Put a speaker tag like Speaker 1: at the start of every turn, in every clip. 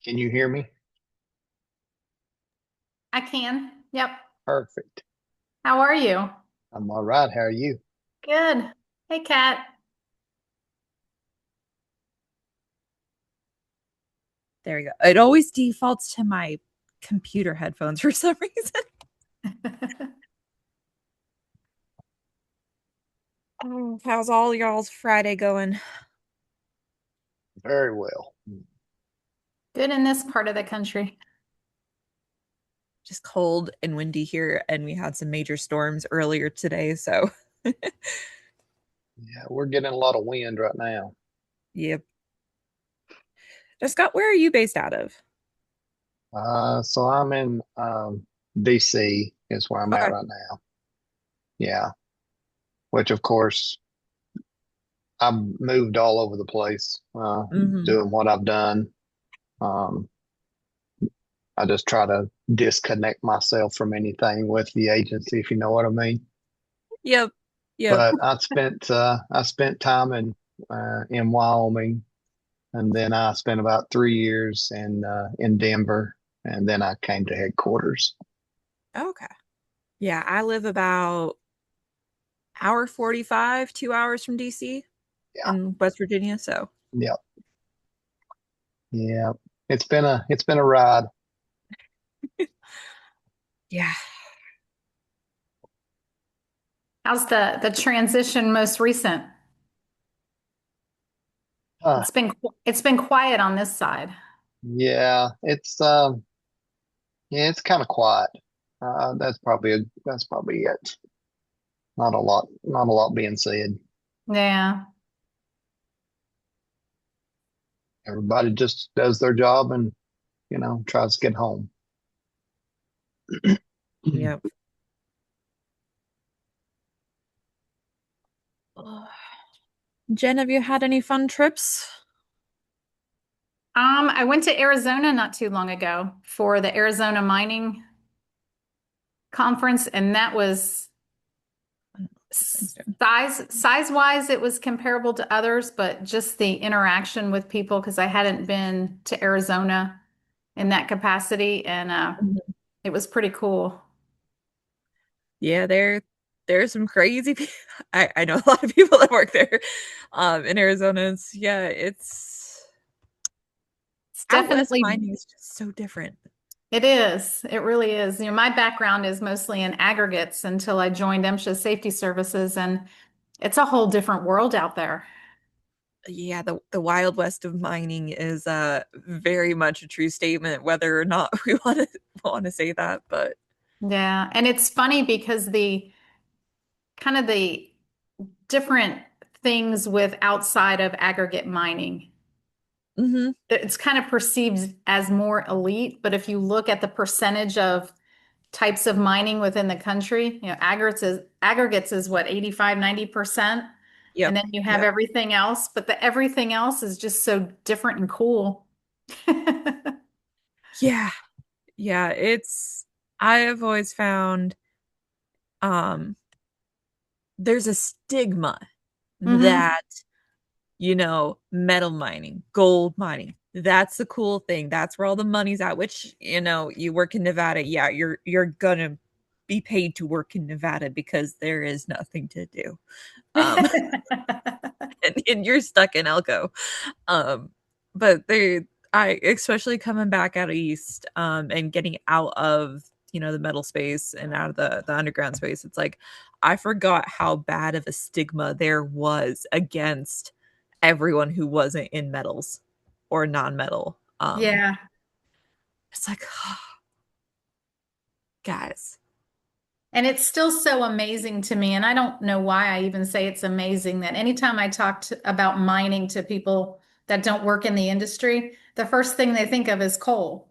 Speaker 1: Can you hear me?
Speaker 2: I can. Yep.
Speaker 1: Perfect.
Speaker 2: How are you?
Speaker 1: I'm all right. How are you?
Speaker 2: Good. Hey, Kat.
Speaker 3: There we go. It always defaults to my computer headphones for some reason. Oh, how's all y'all's Friday going?
Speaker 1: Very well.
Speaker 2: Good in this part of the country.
Speaker 3: Just cold and windy here, and we had some major storms earlier today. So,
Speaker 1: Yeah, we're getting a lot of wind right now.
Speaker 3: yep. Scott, where are you based out of?
Speaker 1: So I'm in DC is where I'm at
Speaker 3: Okay.
Speaker 1: right now. Yeah, which of course I've moved all over the place,
Speaker 3: Hmm.
Speaker 1: doing what I've done. Um, I just try to disconnect myself from anything with the agency, if you know what I mean.
Speaker 3: Yep. Yep.
Speaker 1: But I spent time in Wyoming. And then I spent about 3 years in Denver, and then I came to headquarters.
Speaker 3: Okay. Yeah, I live about hour 45, 2 hours from DC
Speaker 1: Yeah,
Speaker 3: in West Virginia. So,
Speaker 1: yeah, yeah. It's been a ride.
Speaker 3: yeah.
Speaker 2: How's the transition most recent?
Speaker 1: Uh,
Speaker 2: It's been quiet on this side.
Speaker 1: yeah, it's kind of quiet. That's probably it. Not a lot being said.
Speaker 2: Yeah.
Speaker 1: Everybody just does their job and tries to get home.
Speaker 3: Yep. Jen, have you had any fun trips?
Speaker 2: I went to Arizona not too long ago for the Arizona Mining Conference, and that was size wise, it was comparable to others, but just the interaction with people because I hadn't been to Arizona in that capacity, and it was pretty cool.
Speaker 3: Yeah, there's some crazy people. I know a lot of people that work there in Arizona. It's
Speaker 2: It's
Speaker 3: out west
Speaker 2: definitely,
Speaker 3: mining is just so different.
Speaker 2: it is. It really is. My background is mostly in aggregates until I joined MSHA Safety Services, and it's a whole different world out there.
Speaker 3: Yeah, the wild west of mining is very much a true statement, whether or not we want to say that, but
Speaker 2: Yeah. And it's funny because the kind of the different things with outside of aggregate mining,
Speaker 3: hmm
Speaker 2: it's kind of perceived as more elite. But if you look at the percentage of types of mining within the country, aggregates is what, 85, 90%. And
Speaker 3: yep,
Speaker 2: then you have
Speaker 3: yep.
Speaker 2: everything else, but the everything else is just so different and cool.
Speaker 3: Yeah, yeah, it's I have always found um there's a stigma
Speaker 2: Hmm.
Speaker 3: that metal mining, gold mining. That's the cool thing. That's where all the money's at, which, you work in Nevada. Yeah, you're gonna be paid to work in Nevada because there is nothing to do. Um, and you're stuck in Elko. Um, but I especially coming back out east, and getting out of, the metal space and out of the underground space, it's like I forgot how bad of a stigma there was against everyone who wasn't in metals or non-metal.
Speaker 2: Yeah.
Speaker 3: It's like, guys.
Speaker 2: And it's still so amazing to me. And I don't know why I even say it's amazing that anytime I talk about mining to people that don't work in the industry, the first thing they think of is coal.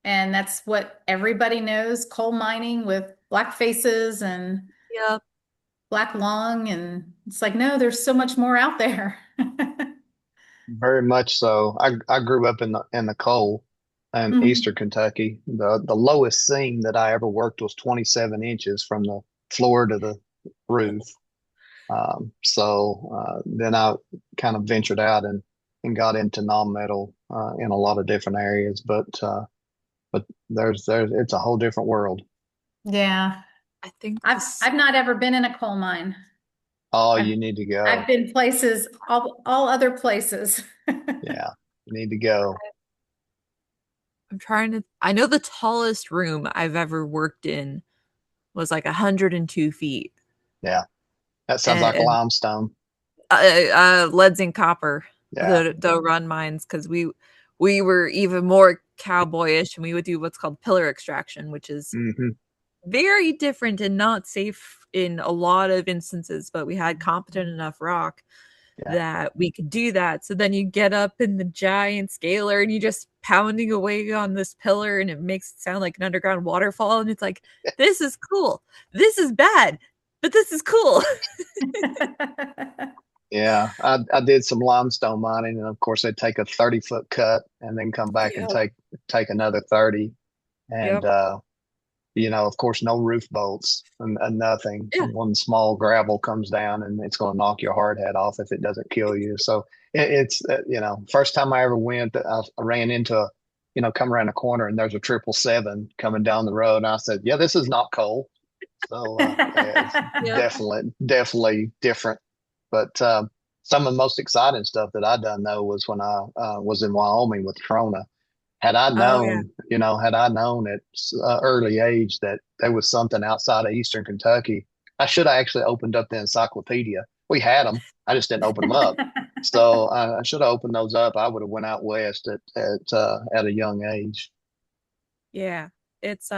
Speaker 2: And that's what everybody knows, coal mining with black faces and
Speaker 3: Yep.
Speaker 2: black lung. And it's like, no, there's so much more out there.
Speaker 1: Very much so. I grew up in the coal in
Speaker 2: Mhm.
Speaker 1: Eastern Kentucky. The lowest seam that I ever worked was 27 inches from the floor to the roof. So then I kind of ventured out and and got into non-metal in a lot of different areas. But there's it's a whole different world.
Speaker 2: Yeah.
Speaker 3: I think
Speaker 2: I've
Speaker 3: this.
Speaker 2: I've not ever been in a coal mine.
Speaker 1: Oh,
Speaker 2: I've
Speaker 1: you need to
Speaker 2: I've
Speaker 1: go.
Speaker 2: been places, all other places.
Speaker 1: Yeah, you need to go.
Speaker 3: I'm trying to. I know the tallest room I've ever worked in was like 102 feet,
Speaker 1: Yeah, that sounds like
Speaker 3: and
Speaker 1: limestone.
Speaker 3: leads and copper,
Speaker 1: Yeah.
Speaker 3: the run mines, because we were even more cowboyish, and we would do what's called pillar extraction, which is
Speaker 1: Hmm.
Speaker 3: very different and not safe in a lot of instances, but we had competent enough rock
Speaker 1: Yeah.
Speaker 3: that we could do that. So then you get up in the giant scaler and you just pounding away on this pillar and it makes it sound like an underground waterfall. And it's like, this is cool. This is bad, but this is cool.
Speaker 1: Yeah, I did some limestone mining, and of course they take a 30-foot cut and then come back and
Speaker 3: Yep.
Speaker 1: take another 30. And
Speaker 3: Yep.
Speaker 1: of course, no roof bolts and nothing.
Speaker 3: Yeah.
Speaker 1: One small gravel comes down, and it's going to knock your hard hat off if it doesn't kill you. So it's first time I ever went, I ran into come around a corner, and there's a 777 coming down the road, and I said, "Yeah, this is not coal." So yeah, it's
Speaker 3: Yep.
Speaker 1: definitely different. But some of the most exciting stuff that I done though was when I was in Wyoming with Trona.
Speaker 3: Oh yeah.
Speaker 1: Had I known at early age that there was something outside of Eastern Kentucky, I should have actually opened up the encyclopedia. We had them, I just didn't open them up. So I should have opened those up. I would have went out west at a young age.
Speaker 3: Yeah. It's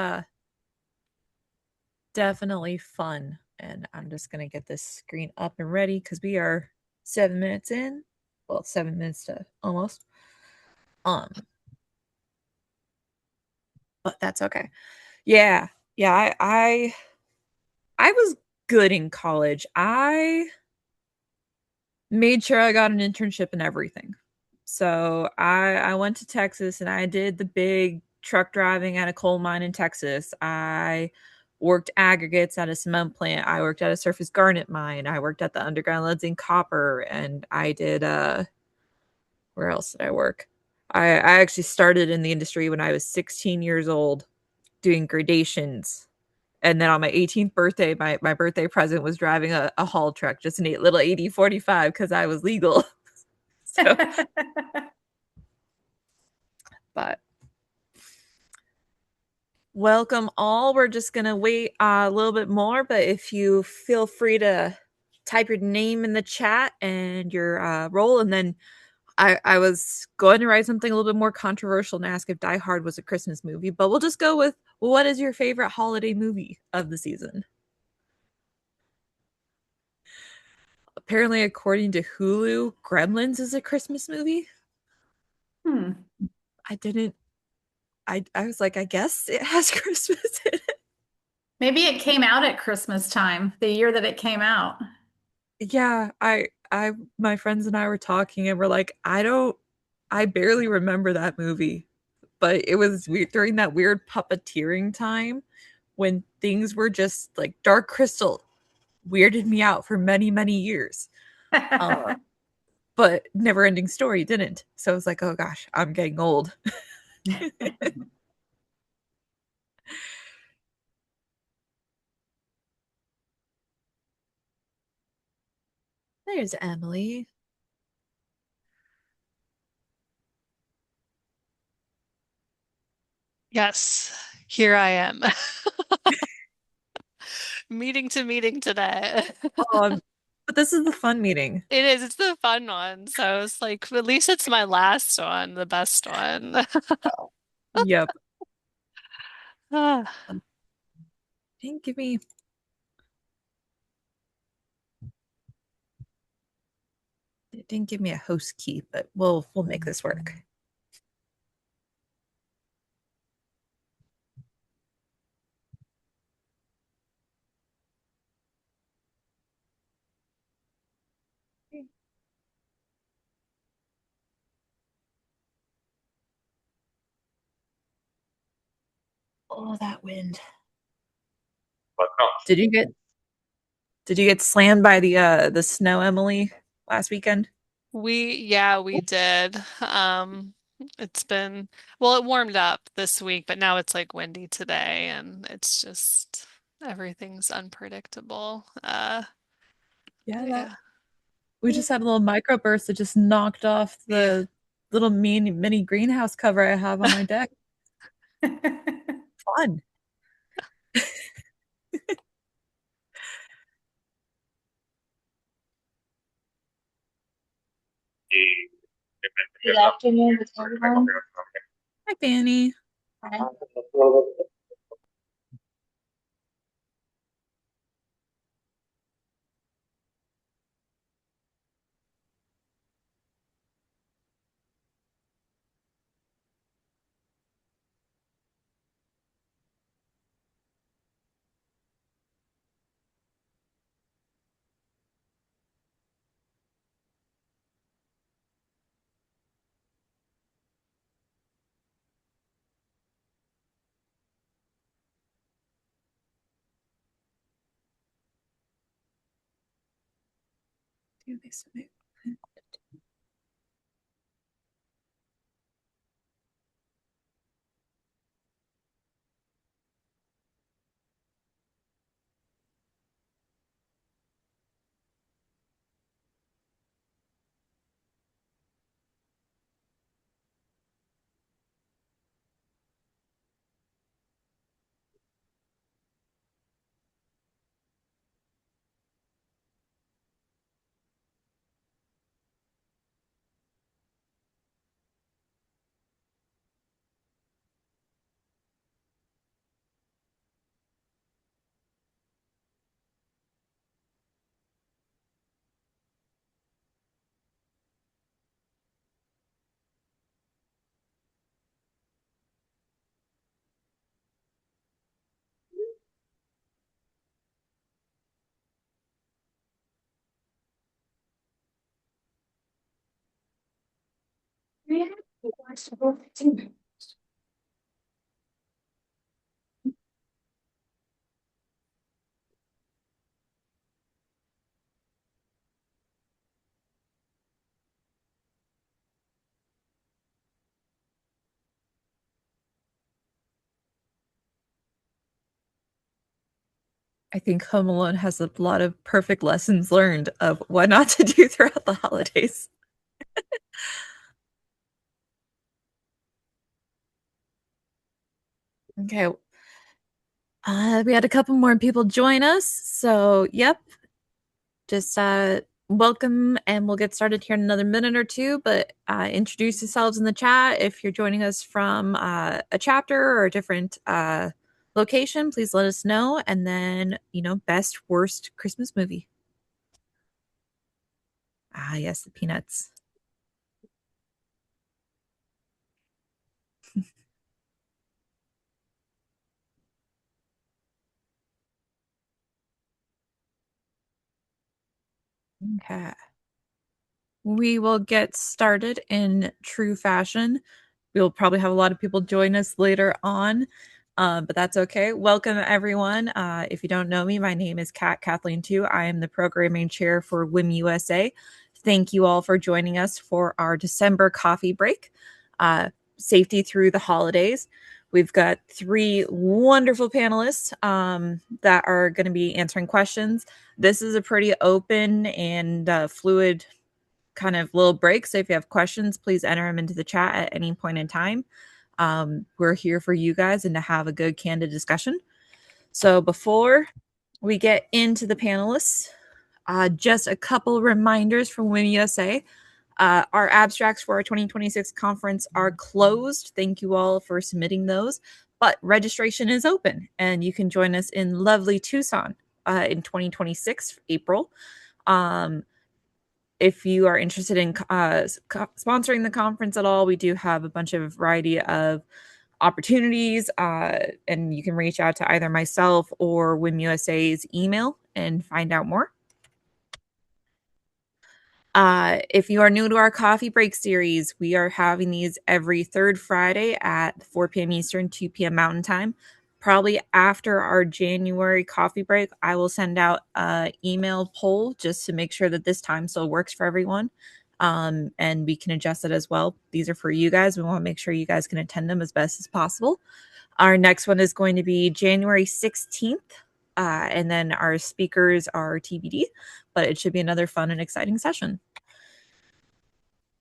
Speaker 3: definitely fun. And I'm just gonna get this screen up and ready because we are 7 minutes in. Well, 7 minutes to almost. Um, but that's okay. Yeah. Yeah, I was good in college. I made sure I got an internship and everything. So I went to Texas and I did the big truck driving at a coal mine in Texas. I worked aggregates at a cement plant. I worked at a surface garnet mine. I worked at the underground leads and copper, and I did where else did I work? I actually started in the industry when I was 16 years old doing gradations. And then on my 18th birthday, my birthday present was driving a haul truck, just a little 8045 because I was legal. So, but welcome all. We're just going to wait a little bit more, but if you feel free to type your name in the chat and your role, and then I was going to write something a little bit more controversial and ask if Die Hard was a Christmas movie, but we'll just go with what is your favorite holiday movie of the season? Apparently, according to Hulu, Gremlins is a Christmas movie.
Speaker 2: Hmm.
Speaker 3: I didn't. I was like, I guess it has Christmas in it.
Speaker 2: Maybe it came out at Christmas time, the year that it came out.
Speaker 3: Yeah, my friends and I were talking, and we're like, I barely remember that movie, but it was weird during that weird puppeteering time when things were just like Dark Crystal weirded me out for many, many years. Uh, but Never Ending Story didn't. So I was like, oh gosh, I'm getting old. There's Emily.
Speaker 4: Yes, here I am. Meeting to meeting today.
Speaker 3: Um, but this is the fun meeting.
Speaker 4: It is, it's the fun one. So it's like, at least it's my last one, the best one.
Speaker 3: Yep.
Speaker 4: Ah,
Speaker 3: Didn't give me it didn't give me a host key, but we'll make this work. Oh, that wind. Did you get did you get slammed by the snow, Emily, last weekend?
Speaker 4: We did. It's been, well, it warmed up this week, but now it's like windy today and it's just everything's unpredictable.
Speaker 3: Yeah, that
Speaker 4: Yeah.
Speaker 3: we just had a little microburst that just knocked off
Speaker 4: Yeah.
Speaker 3: the little mini greenhouse cover I have on my deck. Fun.
Speaker 5: Good afternoon, everyone.
Speaker 3: Hi, Fanny. Do they submit? I think Home Alone has a lot of perfect lessons learned of what not to do throughout the holidays. Okay. We had a couple more people join us. So, yep, just welcome and we'll get started here in another minute or two. But introduce yourselves in the chat. If you're joining us from a chapter or a different location, please let us know. And then, best, worst Christmas movie. Ah, yes, the Peanuts. Okay. We will get started in true fashion. We'll probably have a lot of people join us later on, but that's okay. Welcome, everyone. If you don't know me, my name is Kathleen Tu. I am the programming chair for WIM USA. Thank you all for joining us for our December coffee break. Safety through the holidays. We've got three wonderful panelists that are going to be answering questions. This is a pretty open and fluid kind of little break. So if you have questions, please enter them into the chat at any point in time. We're here for you guys and to have a good, candid discussion. So before we get into the panelists, just a couple reminders from WIM USA. Our abstracts for our 2026 conference are closed. Thank you all for submitting those. But registration is open, and you can join us in lovely Tucson in 2026, April. If you are interested in sponsoring the conference at all, we do have a bunch of variety of opportunities, and you can reach out to either myself or WIM USA's email and find out more. If you are new to our coffee break series, we are having these every third Friday at 4 p.m. Eastern, 2 p.m. Mountain Time. Probably after our January coffee break, I will send out an email poll just to make sure that this time still works for everyone. and we can adjust it as well. These are for you guys. We want to make sure you guys can attend them as best as possible. Our next one is going to be January 16th. And then our speakers are TBD, but it should be another fun and exciting session.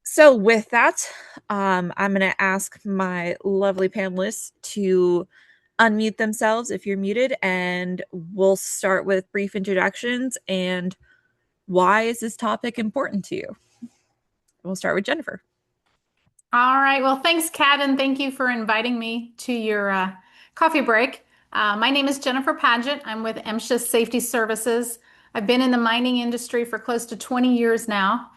Speaker 3: So with that, I'm going to ask my lovely panelists to unmute themselves if you're muted, and we'll start with brief introductions and why is this topic important to you? We'll start with Jennifer.
Speaker 2: All right. Well, thanks, Kat, and thank you for inviting me to your coffee break. My name is Jennifer Paget. I'm with MSHA Safety Services. I've been in the mining industry for close to 20 years now.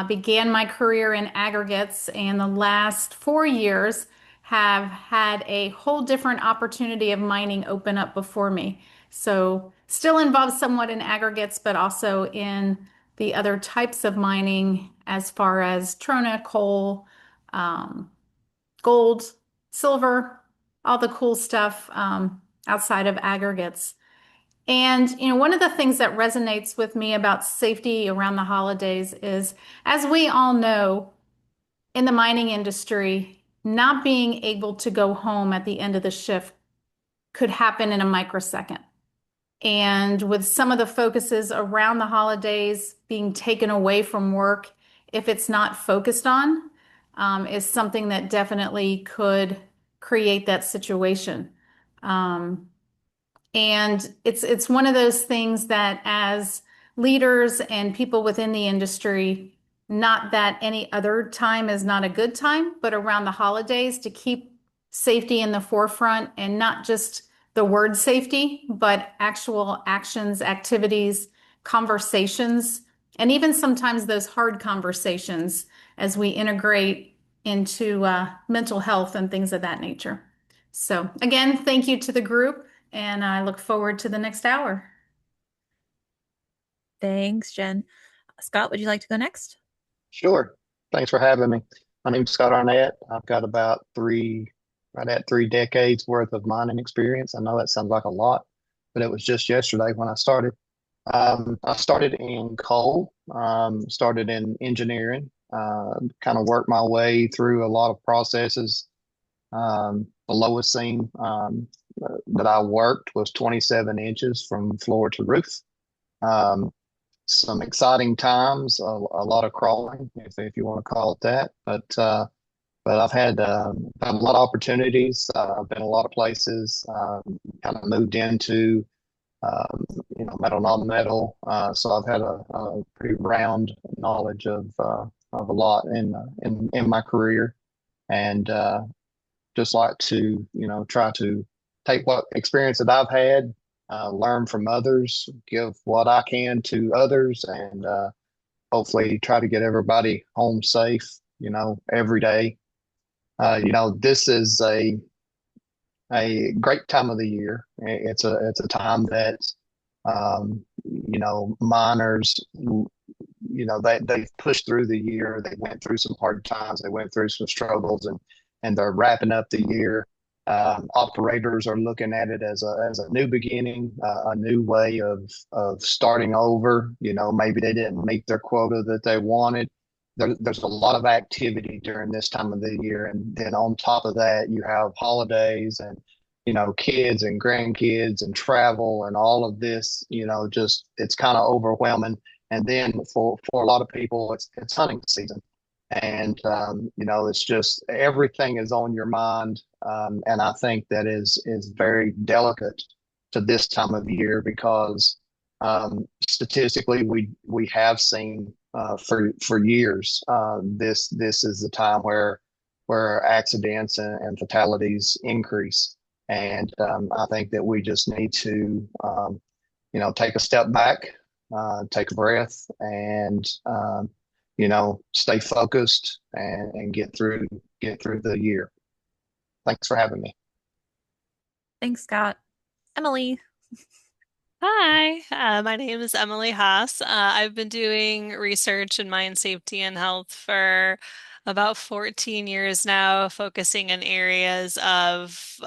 Speaker 2: Began my career in aggregates, and the last 4 years have had a whole different opportunity of mining open up before me. So, still involved somewhat in aggregates, but also in the other types of mining as far as trona, coal, gold, silver, all the cool stuff outside of aggregates. And, one of the things that resonates with me about safety around the holidays is, as we all know, in the mining industry, not being able to go home at the end of the shift could happen in a microsecond. And with some of the focuses around the holidays being taken away from work, if it's not focused on, is something that definitely could create that situation. Um, and it's one of those things that as leaders and people within the industry, not that any other time is not a good time, but around the holidays to keep safety in the forefront and not just the word safety, but actual actions, activities, conversations, and even sometimes those hard conversations as we integrate into mental health and things of that nature. So again, thank you to the group, and I look forward to the next hour.
Speaker 3: Thanks, Jen. Scott, would you like to go next?
Speaker 1: Sure. Thanks for having me. My name's Scott Arnett. I've got about right at 3 decades worth of mining experience. I know that sounds like a lot, but it was just yesterday when I started. I started in coal, started in engineering, kind of worked my way through a lot of processes. The lowest seam that I worked was 27 inches from floor to roof. Um, some exciting times, a lot of crawling, if you want to call it that. But I've had a lot of opportunities. I've been a lot of places. Kind of moved into metal, non-metal. So I've had a pretty round knowledge of a lot in my career, and just like to try to take what experience that I've had, learn from others, give what I can to others, and hopefully try to get everybody home safe, every day. This is a great time of the year. It's a time that miners, they've pushed through the year. They went through some hard times. They went through some struggles, and they're wrapping up the year. Operators are looking at it as a new beginning, a new way of starting over. Maybe they didn't meet their quota that they wanted. There's a lot of activity during this time of the year, and then on top of that, you have holidays and kids and grandkids and travel and all of this. Just it's kind of overwhelming. And then for a lot of people, it's hunting season, and it's just everything is on your mind, and I think that is very delicate to this time of year because statistically we have seen for years this is the time where accidents and fatalities increase, and I think that we just need to take a step back, take a breath, and stay focused and get through the year. Thanks for having me.
Speaker 3: Thanks, Scott. Emily.
Speaker 4: Hi, my name is Emily Haas. I've been doing research in mine safety and health for about 14 years now, focusing in areas of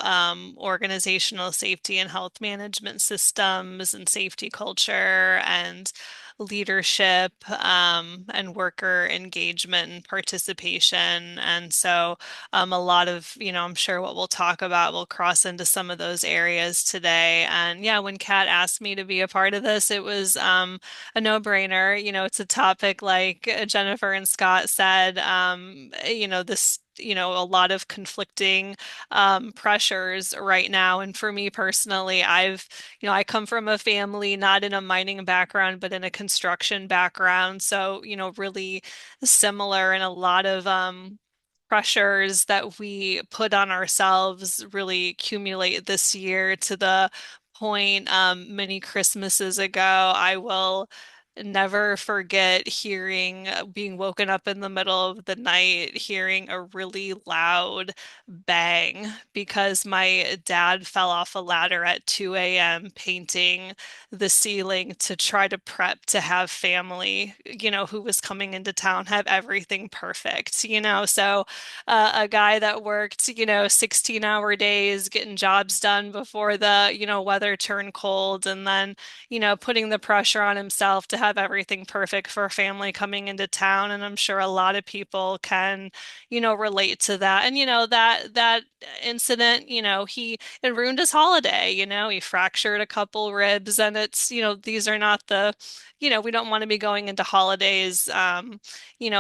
Speaker 4: organizational safety and health management systems and safety culture and leadership and worker engagement and participation. And so a lot of, I'm sure what we'll talk about will cross into some of those areas today. And yeah, when Kat asked me to be a part of this, it was a no-brainer. It's a topic like Jennifer and Scott said, this a lot of conflicting pressures right now. And for me personally, I come from a family not in a mining background, but in a construction background. So, really similar and a lot of pressures that we put on ourselves really accumulate this year to the point many Christmases ago. I will never forget hearing, being woken up in the middle of the night, hearing a really loud bang because my dad fell off a ladder at 2 a.m. painting the ceiling to try to prep to have family, who was coming into town have everything perfect, So a guy that worked, 16-hour days, getting jobs done before the, weather turned cold, and then, putting the pressure on himself to have everything perfect for a family coming into town. And I'm sure a lot of people can, relate to that. And, that incident, it ruined his holiday, he fractured a couple ribs, and it's, these are not the, we don't want to be going into holidays,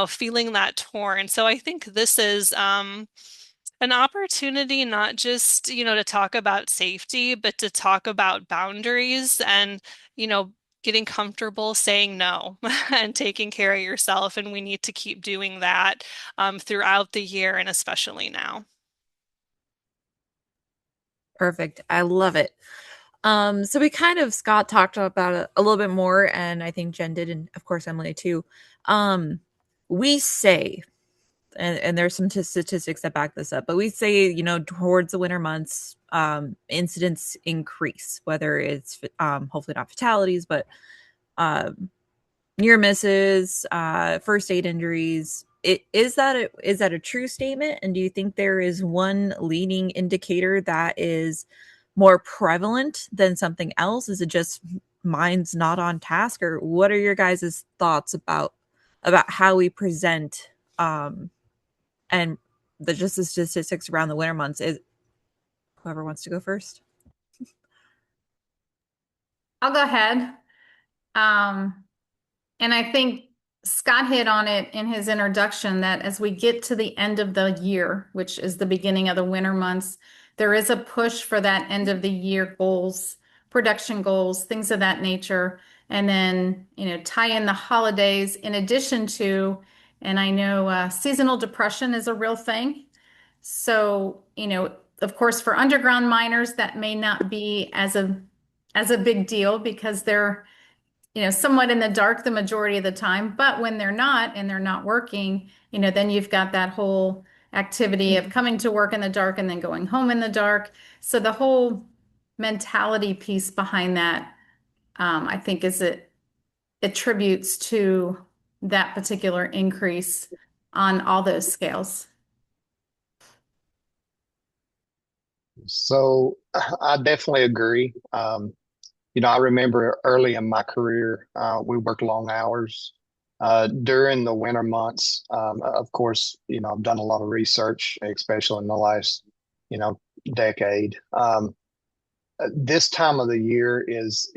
Speaker 4: feeling that torn. So I think this is, an opportunity not just, to talk about safety, but to talk about boundaries and, getting comfortable saying no and taking care of yourself. And we need to keep doing that throughout the year and especially now.
Speaker 3: Perfect. I love it. So we kind of Scott talked about it a little bit more, and I think Jen did, and of course Emily too. We say, and there's some statistics that back this up, but we say, towards the winter months, incidents increase, whether it's hopefully not fatalities, but near misses, first aid injuries. Is that a true statement? And do you think there is one leading indicator that is more prevalent than something else? Is it just mine's not on task, or what are your guys' thoughts about how we present and just the statistics around the winter months? Is whoever wants to go first?
Speaker 2: I'll go ahead. Um, and I think Scott hit on it in his introduction that as we get to the end of the year, which is the beginning of the winter months, there is a push for that end of the year goals, production goals, things of that nature. And then, tie in the holidays in addition to, and I know seasonal depression is a real thing. So, of course, for underground miners, that may not be as a big deal because they're somewhat in the dark the majority of the time. But when they're not and they're not working, then you've got that whole activity of coming to work in the dark and then going home in the dark. So the whole mentality piece behind that, I think, is it attributes to that particular increase on all those scales.
Speaker 1: So I definitely agree. I remember early in my career, we worked long hours during the winter months. Of course, I've done a lot of research, especially in the last, you know, decade. This time of the year is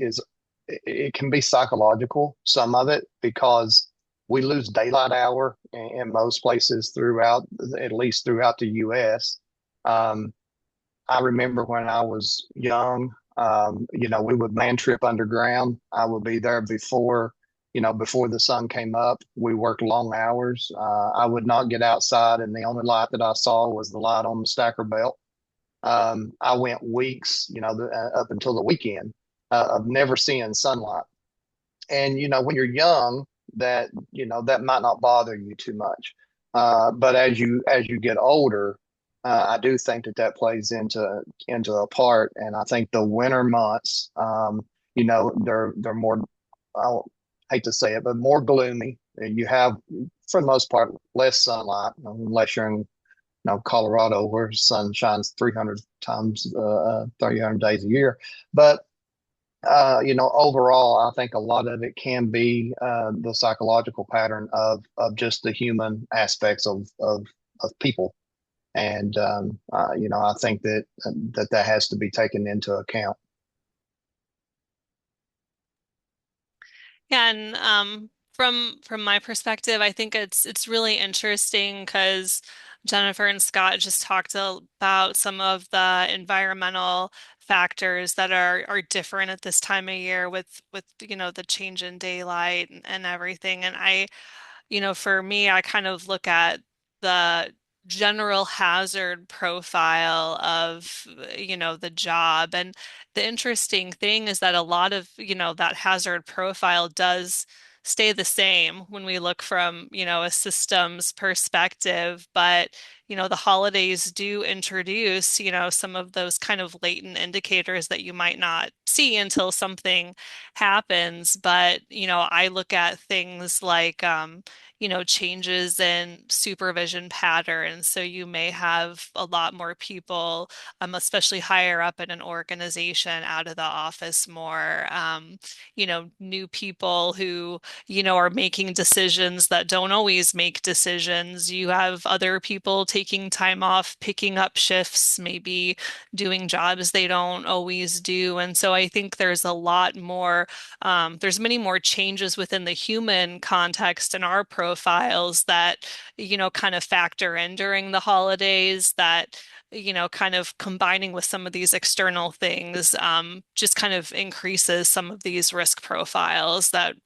Speaker 1: it can be psychological, some of it, because we lose daylight hour in most places throughout, at least throughout the U.S. Um, I remember when I was young, we would man trip underground. I would be there before the sun came up. We worked long hours. I would not get outside, and the only light that I saw was the light on the stacker belt. I went weeks, up until the weekend, of never seeing sunlight. And when you're young, that might not bother you too much. But as you get older, I do think that plays into a part. And I think the winter months, they're more, I hate to say it, but more gloomy. And you have, for the most part, less sunlight, unless you're in Colorado, where sun shines 300 times, 300 days a year. But Overall, I think a lot of it can be the psychological pattern of just the human aspects of people, and I think that has to be taken into account.
Speaker 4: Yeah, and from my perspective, I think it's really interesting because Jennifer and Scott just talked about some of the environmental factors that are different at this time of year with the change in daylight and everything. And for me, I kind of look at the general hazard profile of, the job. And the interesting thing is that a lot of, that hazard profile does stay the same when we look from, a systems perspective. But, the holidays do introduce, some of those kind of latent indicators that you might not see until something happens. But, I look at things like, changes in supervision patterns. So you may have a lot more people, especially higher up in an organization, out of the office more. New people who, are making decisions that don't always make decisions. You have other people taking time off, picking up shifts, maybe doing jobs they don't always do. And so I think there's many more changes within the human context in our profiles that, kind of factor in during the holidays that, kind of combining with some of these external things, just kind of increases some of these risk profiles that,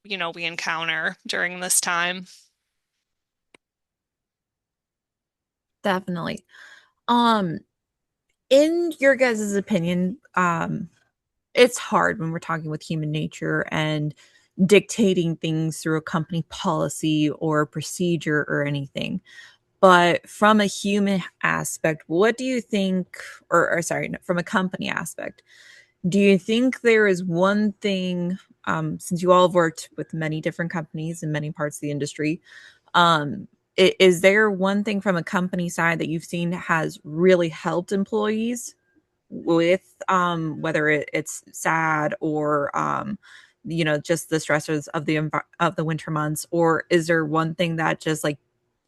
Speaker 4: we encounter during this time.
Speaker 3: Definitely. Um, in your guys' opinion, it's hard when we're talking with human nature and dictating things through a company policy or procedure or anything. But from a human aspect, what do you think, or sorry, no, from a company aspect, do you think there is one thing, since you all have worked with many different companies in many parts of the industry, is there one thing from a company side that you've seen has really helped employees with whether it's sad or just the stressors of the winter months, or is there one thing that just like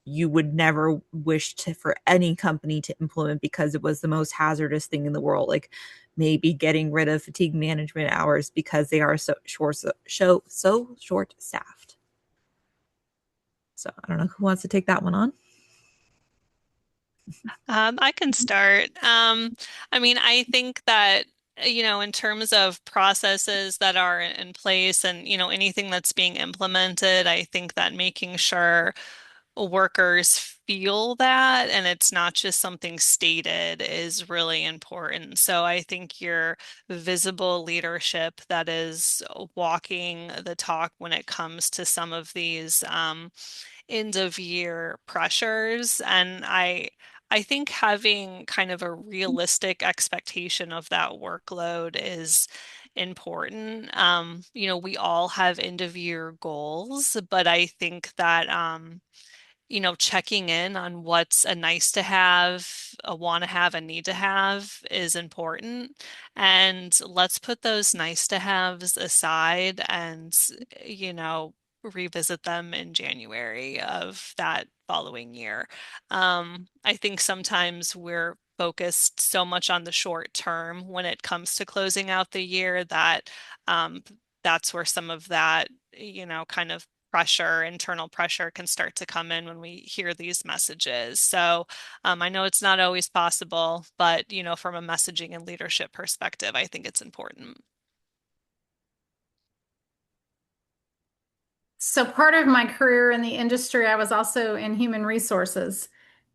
Speaker 3: you would never wish to for any company to implement because it was the most hazardous thing in the world, like maybe getting rid of fatigue management hours because they are so short staffed? So I don't know who wants to take that one on.
Speaker 4: I can start. I mean, I think that, in terms of processes that are in place and, anything that's being implemented, I think that making sure workers feel that and it's not just something stated is really important. So I think your visible leadership that is walking the talk when it comes to some of these end of year pressures. And I think having kind of a realistic expectation of that workload is important. We all have end of year goals, but I think that checking in on what's a nice to have, a want to have, a need to have is important. And let's put those nice to haves aside and, you know, revisit them in January of that following year. I think sometimes we're focused so much on the short term when it comes to closing out the year that um, that's where some of that, kind of internal pressure can start to come in when we hear these messages. So I know it's not always possible, but from a messaging and leadership perspective, I think it's important.
Speaker 2: So part of my career in the industry, I was also in human resources.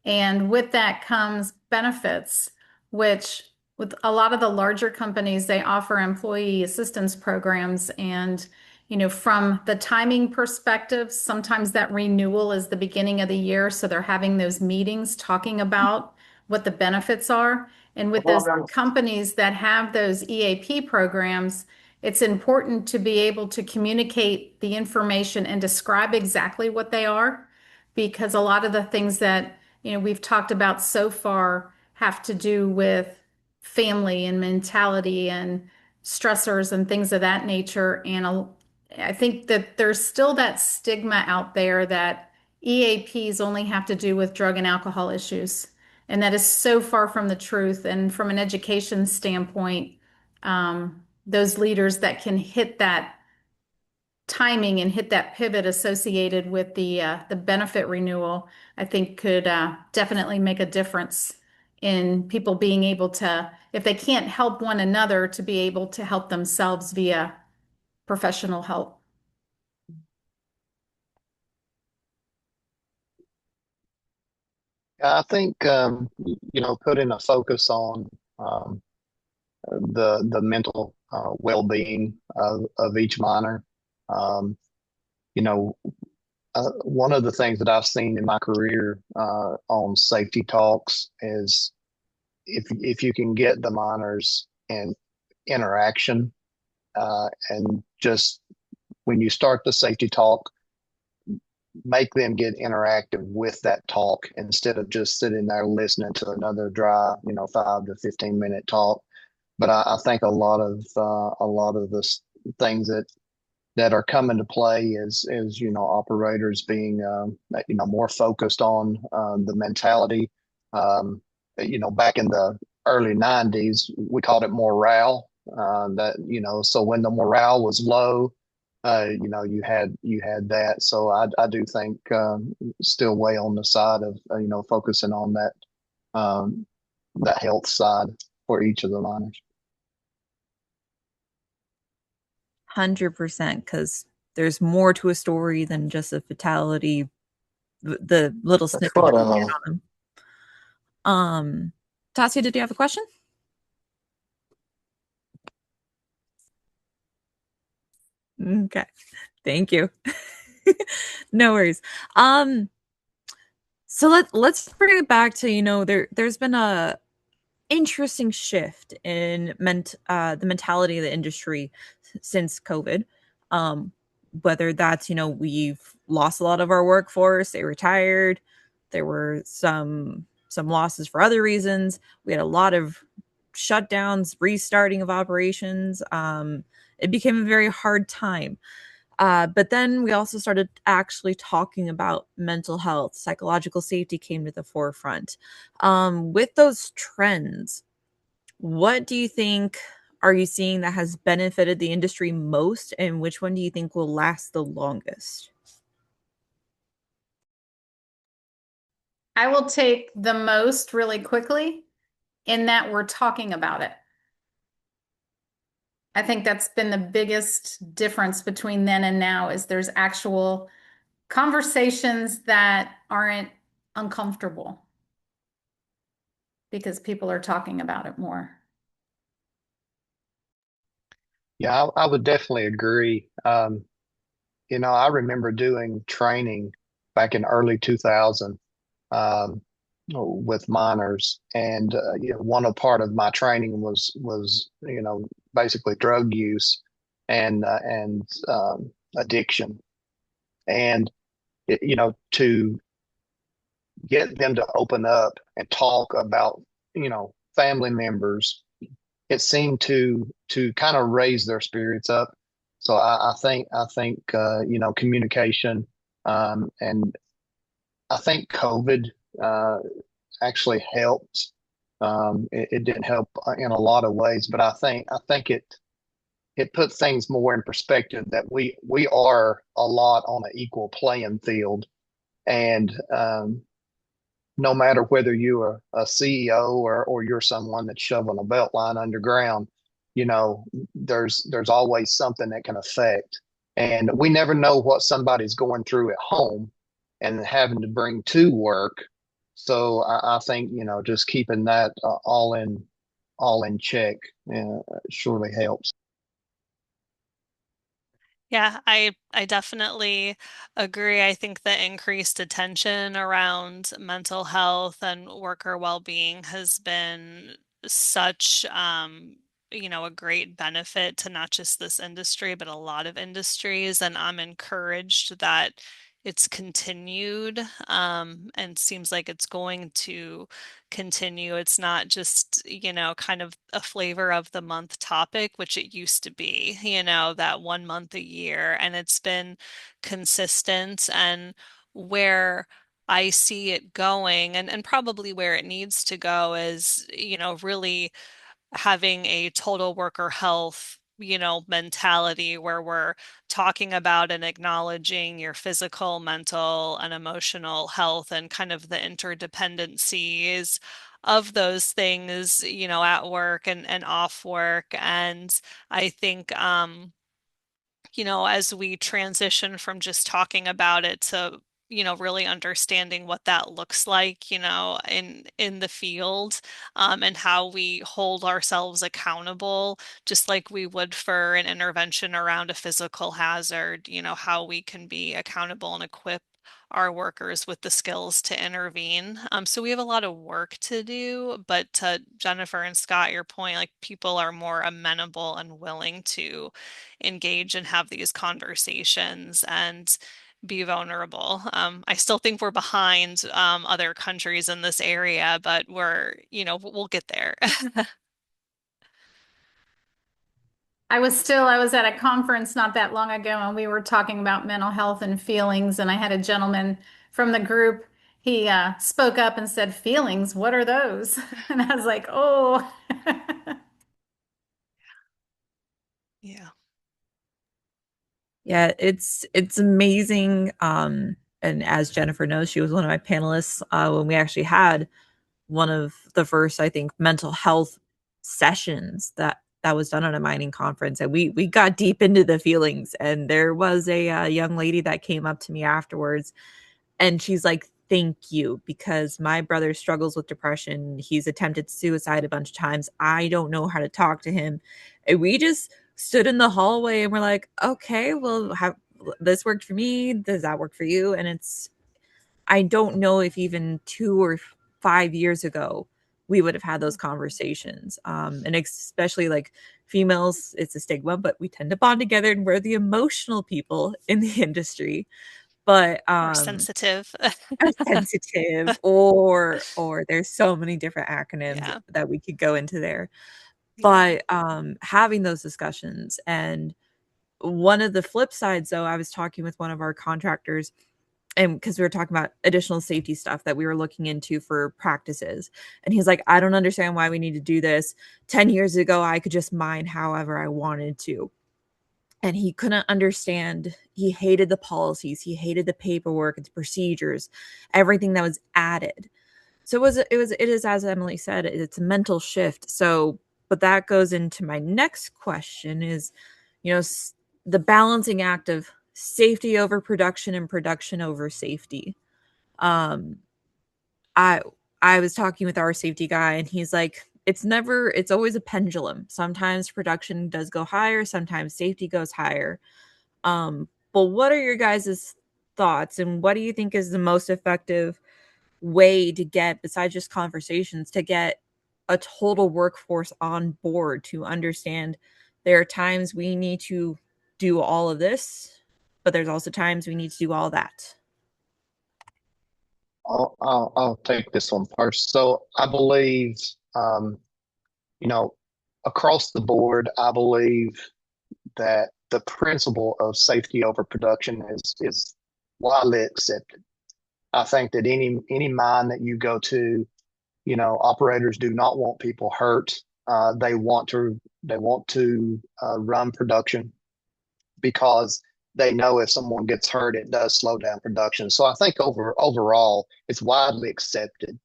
Speaker 2: And with that comes benefits, which with a lot of the larger companies, they offer employee assistance programs. And, from the timing perspective, sometimes that renewal is the beginning of the year. So they're having those meetings talking about what the benefits are. And with those companies that have those EAP programs, it's important to be able to communicate the information and describe exactly what they are, because a lot of the things that, we've talked about so far have to do with family and mentality and stressors and things of that nature. And I think that there's still that stigma out there that EAPs only have to do with drug and alcohol issues. And that is so far from the truth. And from an education standpoint, those leaders that can hit that timing and hit that pivot associated with the benefit renewal, I think could definitely make a difference in people being able to, if they can't help one another, to be able to help themselves via professional help.
Speaker 1: I think putting a focus on um, the mental well-being of each miner. Um, you know, One of the things that I've seen in my career on safety talks is if you can get the miners in interaction and just when you start the safety talk, make them get interactive with that talk instead of just sitting there listening to another dry, 5 to 15 minute talk. But I think a lot of the things that are coming to play is operators being more focused on the mentality. Back in the early '90s, we called it morale. So when the morale was low, you had that. So I do think still way on the side of focusing on um, that health side for each of the miners.
Speaker 3: 100%, because there's more to a story than just a fatality, the little
Speaker 1: That's
Speaker 3: snippet
Speaker 1: right,
Speaker 3: that we get
Speaker 1: Emily.
Speaker 3: on them. Tasia, did you have a question? Okay. Thank you. No worries. So let's bring it back to, there's been a interesting shift in the mentality of the industry since COVID. Um, Whether that's, we've lost a lot of our workforce, they retired, there were some losses for other reasons. We had a lot of shutdowns, restarting of operations. It became a very hard time. But then we also started actually talking about mental health. Psychological safety came to the forefront. With those trends, what do you think are you seeing that has benefited the industry most, and which one do you think will last the longest?
Speaker 2: I will take the most really quickly in that we're talking about it. I think that's been the biggest difference between then and now is there's actual conversations that aren't uncomfortable because people are talking about it more.
Speaker 1: Yeah, I would definitely agree. I remember doing training back in early 2000 um, with miners, and one of part of my training was basically drug use and addiction, and to get them to open up and talk about family members, it seemed to kind of raise their spirits up. So I think communication, and I think COVID uh, actually helped. It didn't help in a lot of ways, but I think it put things more in perspective that we are a lot on an equal playing field, and no matter whether you're a CEO or you're someone that's shoveling a belt line underground, there's always something that can affect. And we never know what somebody's going through at home and having to bring to work. So I think, just keeping that all in check surely helps.
Speaker 4: Yeah, I definitely agree. I think the increased attention around mental health and worker well-being has been such a great benefit to not just this industry, but a lot of industries. And I'm encouraged that it's continued, and seems like it's going to continue. It's not just, kind of a flavor of the month topic, which it used to be, that 1 month a year. And it's been consistent, and where I see it going, and probably where it needs to go is, really having a total worker health, mentality where we're talking about and acknowledging your physical, mental, and emotional health and kind of the interdependencies of those things, at work and off work. And I think, as we transition from just talking about it to, really understanding what that looks like, in the field, and how we hold ourselves accountable, just like we would for an intervention around a physical hazard, how we can be accountable and equip our workers with the skills to intervene. So we have a lot of work to do, but to Jennifer and Scott, your point, like people are more amenable and willing to engage and have these conversations and be vulnerable. I still think we're behind other countries in this area, but we'll get there.
Speaker 2: I was at a conference not that long ago and we were talking about mental health and feelings. And I had a gentleman from the group. He spoke up and said, "Feelings, what are those?" And I was like, "Oh."
Speaker 4: Yeah.
Speaker 3: Yeah, it's amazing. And as Jennifer knows, she was one of my panelists when we actually had one of the first, I think, mental health sessions that was done at a mining conference, and we got deep into the feelings. And there was a young lady that came up to me afterwards, and she's like, "Thank you, because my brother struggles with depression. He's attempted suicide a bunch of times. I don't know how to talk to him." And we just stood in the hallway and we're like, "Okay, well, have this worked for me? Does that work for you?" And I don't know if even 2 or 5 years ago we would have had those conversations. And especially like females, it's a stigma, but we tend to bond together and we're the emotional people in the industry. But
Speaker 4: Or sensitive.
Speaker 3: are sensitive, or there's so many different acronyms
Speaker 4: Yeah.
Speaker 3: that we could go into there.
Speaker 4: Yeah.
Speaker 3: But having those discussions, and one of the flip sides though, I was talking with one of our contractors, and because we were talking about additional safety stuff that we were looking into for practices, and he's like, "I don't understand why we need to do this. 10 years ago I could just mine however I wanted to." And he couldn't understand. He hated the policies, he hated the paperwork, the procedures, everything that was added. So it is, as Emily said, it's a mental shift. So, but that goes into my next question is, you know, the balancing act of safety over production and production over safety. Um, I I was talking with our safety guy, and he's like, it's always a pendulum. Sometimes production does go higher, sometimes safety goes higher. But what are your guys' thoughts, and what do you think is the most effective way to get, besides just conversations, to get a total workforce on board to understand there are times we need to do all of this, but there's also times we need to do all that?
Speaker 1: I'll take this one first. So I believe, um, you know, across the board, I believe that the principle of safety over production is widely accepted. I think that any mine that you go to, operators do not want people hurt. They want to run production because they know if someone gets hurt, it does slow down production. So I think overall, it's widely accepted.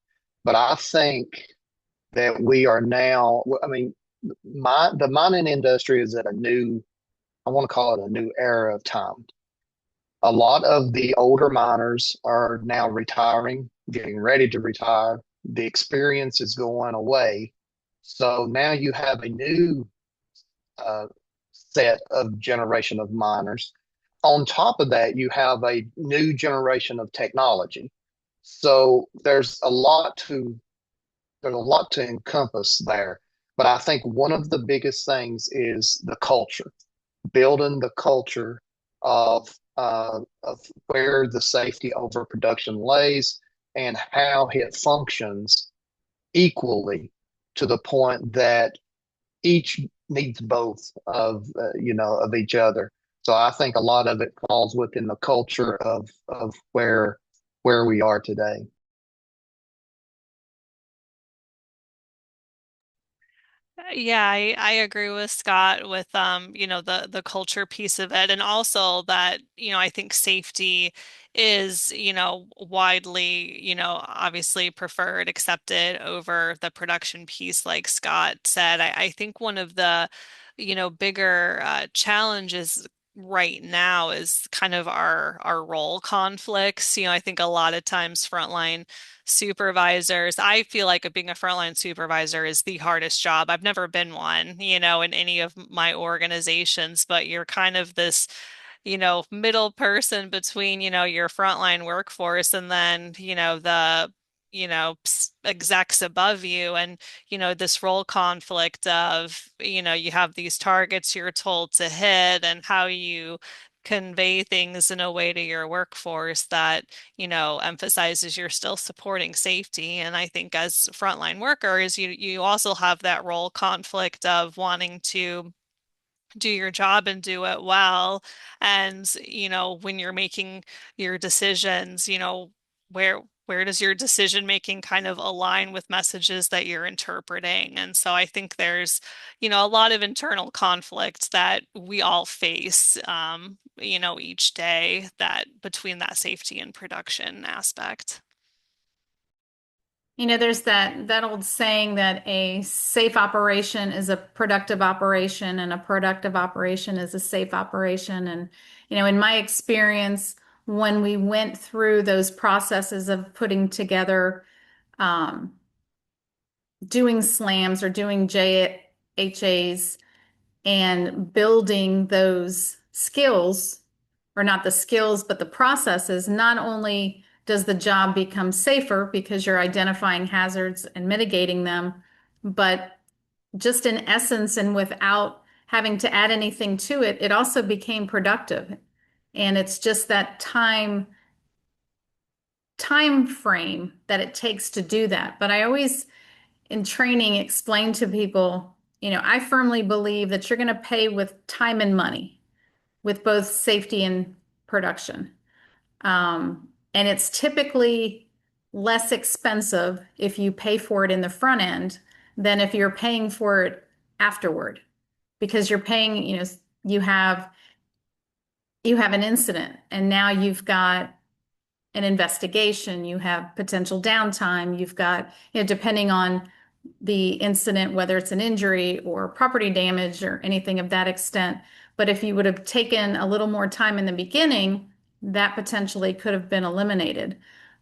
Speaker 1: But I think that we are now. I mean, the mining industry is at a new. I want to call it a new era of time. A lot of the older miners are now retiring, getting ready to retire. The experience is going away. So now you have a new uh, set of generation of miners. On top of that, you have a new generation of technology. So there's a lot to encompass there. But I think one of the biggest things is the culture, building the culture of of where the safety over production lays and how it functions equally to the point that each needs both of each other. So I think a lot of it falls within the culture of where we are today.
Speaker 4: Yeah, I agree with Scott with the culture piece of it, and also that, I think safety is, widely, obviously preferred, accepted over the production piece, like Scott said. I think one of the, bigger challenges right now is kind of our role conflicts. I think a lot of times frontline supervisors. I feel like being a frontline supervisor is the hardest job. I've never been one, in any of my organizations, but you're kind of this, middle person between, your frontline workforce and then, the execs above you, and this role conflict of you have these targets you're told to hit, and how you convey things in a way to your workforce that emphasizes you're still supporting safety. And I think as frontline workers, you also have that role conflict of wanting to do your job and do it well. And, when you're making your decisions, where does your decision making kind of align with messages that you're interpreting? And so I think there's, a lot of internal conflict that we all face, each day, that between that safety and production aspect.
Speaker 2: There's that old saying that a safe operation is a productive operation and a productive operation is a safe operation. And, in my experience, when we went through those processes of putting together, um, doing slams or doing JHAs and building those skills, or not the skills, but the processes, not only does the job become safer because you're identifying hazards and mitigating them, but just in essence and without having to add anything to it, it also became productive. And it's just that time frame that it takes to do that. But I always in training explain to people, I firmly believe that you're going to pay with time and money with both safety and production. And it's typically less expensive if you pay for it in the front end than if you're paying for it afterward, because you're paying, you have you have an incident and now you've got an investigation, you have potential downtime, you've got, depending on the incident, whether it's an injury or property damage or anything of that extent. But if you would have taken a little more time in the beginning, that potentially could have been eliminated.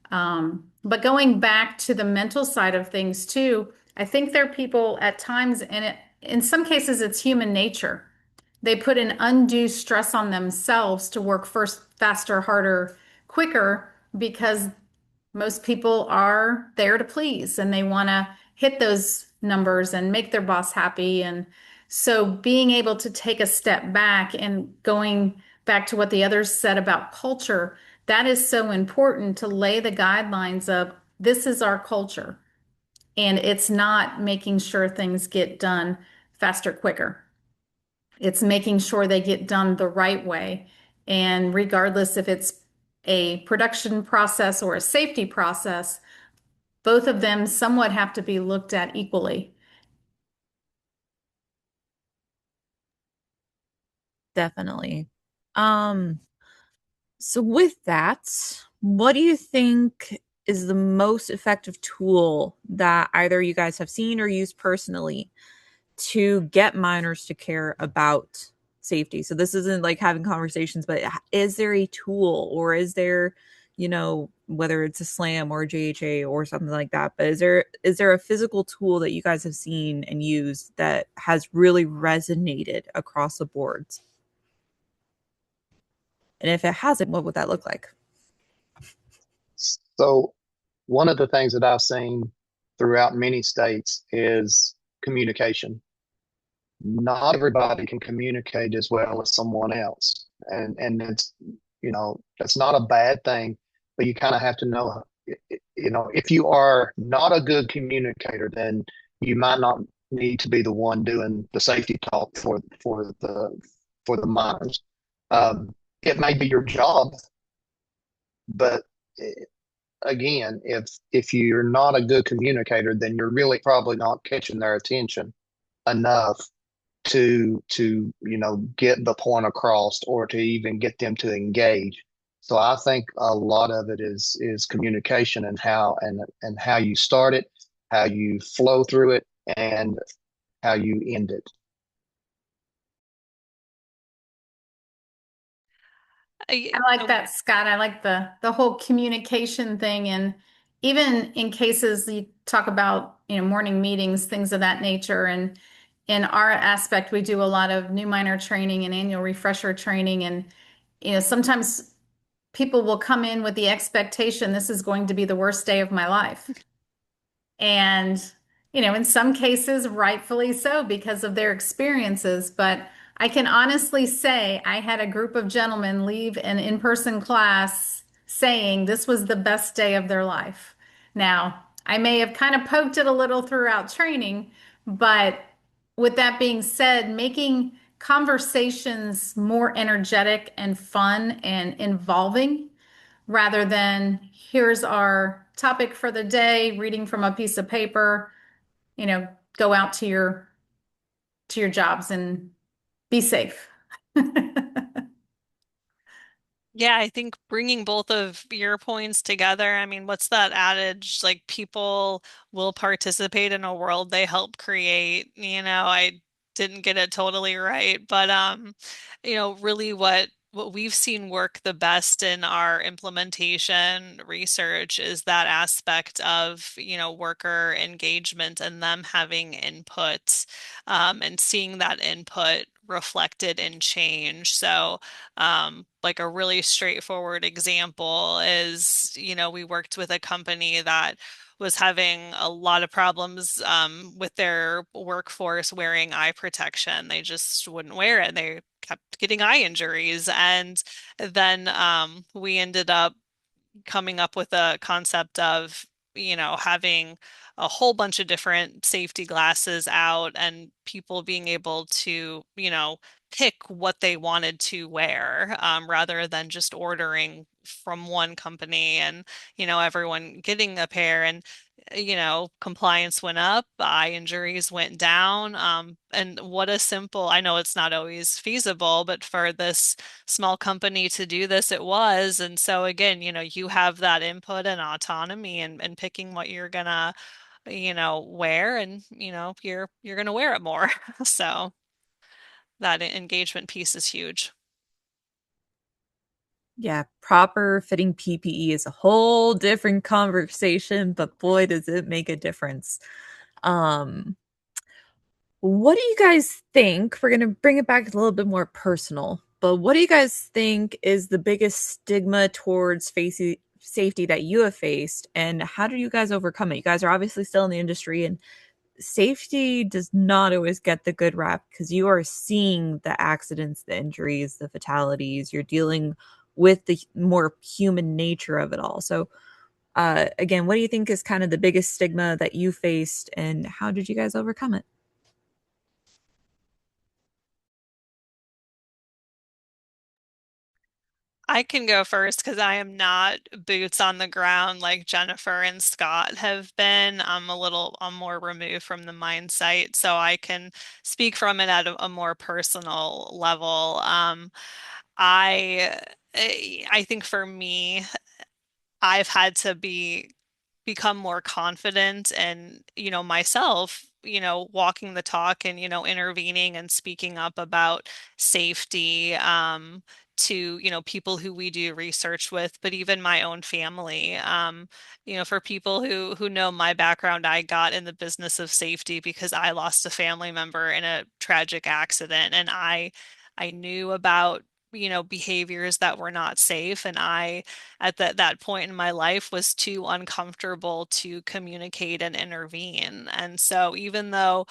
Speaker 2: But going back to the mental side of things too, I think there are people at times, and in some cases, it's human nature. They put an undue stress on themselves to work first, faster, harder, quicker, because most people are there to please and they want to hit those numbers and make their boss happy. And so being able to take a step back and going back to what the others said about culture, that is so important to lay the guidelines of this is our culture. And it's not making sure things get done faster, quicker. It's making sure they get done the right way. And regardless if it's a production process or a safety process, both of them somewhat have to be looked at equally.
Speaker 3: Definitely. Um, so with that, what do you think is the most effective tool that either you guys have seen or used personally to get miners to care about safety? So this isn't like having conversations, but is there a tool, or is there, whether it's a slam or a JHA or something like that, but is there a physical tool that you guys have seen and used that has really resonated across the boards? And if it hasn't, what would that look like?
Speaker 1: So one of the things that I've seen throughout many states is communication. Not everybody can communicate as well as someone else. And it's, that's not a bad thing, but you kind of have to know, if you are not a good communicator, then you might not need to be the one doing the safety talk for the miners. It may be your job, but again, if you're not a good communicator, then you're really probably not catching their attention enough to get the point across or to even get them to engage. So I think a lot of it is communication and how you start it, how you flow through it, and how you end it.
Speaker 2: I like that, Scott. I like the whole communication thing, and even in cases you talk about, morning meetings, things of that nature. And in our aspect, we do a lot of new miner training and annual refresher training, and sometimes people will come in with the expectation this is going to be the worst day of my life. And, in some cases, rightfully so because of their experiences. But I can honestly say I had a group of gentlemen leave an in-person class saying this was the best day of their life. Now, I may have kind of poked it a little throughout training, but with that being said, making conversations more energetic and fun and involving rather than here's our topic for the day, reading from a piece of paper, you know, go out to your jobs and be safe.
Speaker 4: Yeah, I think bringing both of your points together, I mean, what's that adage? Like, people will participate in a world they help create. I didn't get it totally right, but really what we've seen work the best in our implementation research is that aspect of, worker engagement and them having input, and seeing that input reflected in change. So, like a really straightforward example is, we worked with a company that was having a lot of problems with their workforce wearing eye protection. They just wouldn't wear it. They kept getting eye injuries. And then we ended up coming up with a concept of, having a whole bunch of different safety glasses out and people being able to, pick what they wanted to wear, rather than just ordering from one company and, everyone getting a pair. And compliance went up, eye injuries went down. And what a simple, I know it's not always feasible, but for this small company to do this, it was. And so again, you have that input and autonomy and picking what you're gonna, wear, and you're gonna wear it more. So that engagement piece is huge.
Speaker 3: Yeah, proper fitting PPE is a whole different conversation, but boy, does it make a difference. Um, what do you guys think? We're gonna bring it back a little bit more personal, but what do you guys think is the biggest stigma towards safety that you have faced, and how do you guys overcome it? You guys are obviously still in the industry, and safety does not always get the good rap because you are seeing the accidents, the injuries, the fatalities. You're dealing with the more human nature of it all. So, again, what do you think is kind of the biggest stigma that you faced, and how did you guys overcome it?
Speaker 4: I can go first because I am not boots on the ground like Jennifer and Scott have been. I'm more removed from the mine site, so I can speak from it at a more personal level. I I think for me, I've had to become more confident and, myself, walking the talk and, intervening and speaking up about safety, to, people who we do research with, but even my own family. For people who know my background, I got in the business of safety because I lost a family member in a tragic accident, and I knew about, behaviors that were not safe, and I at that point in my life was too uncomfortable to communicate and intervene. And so even though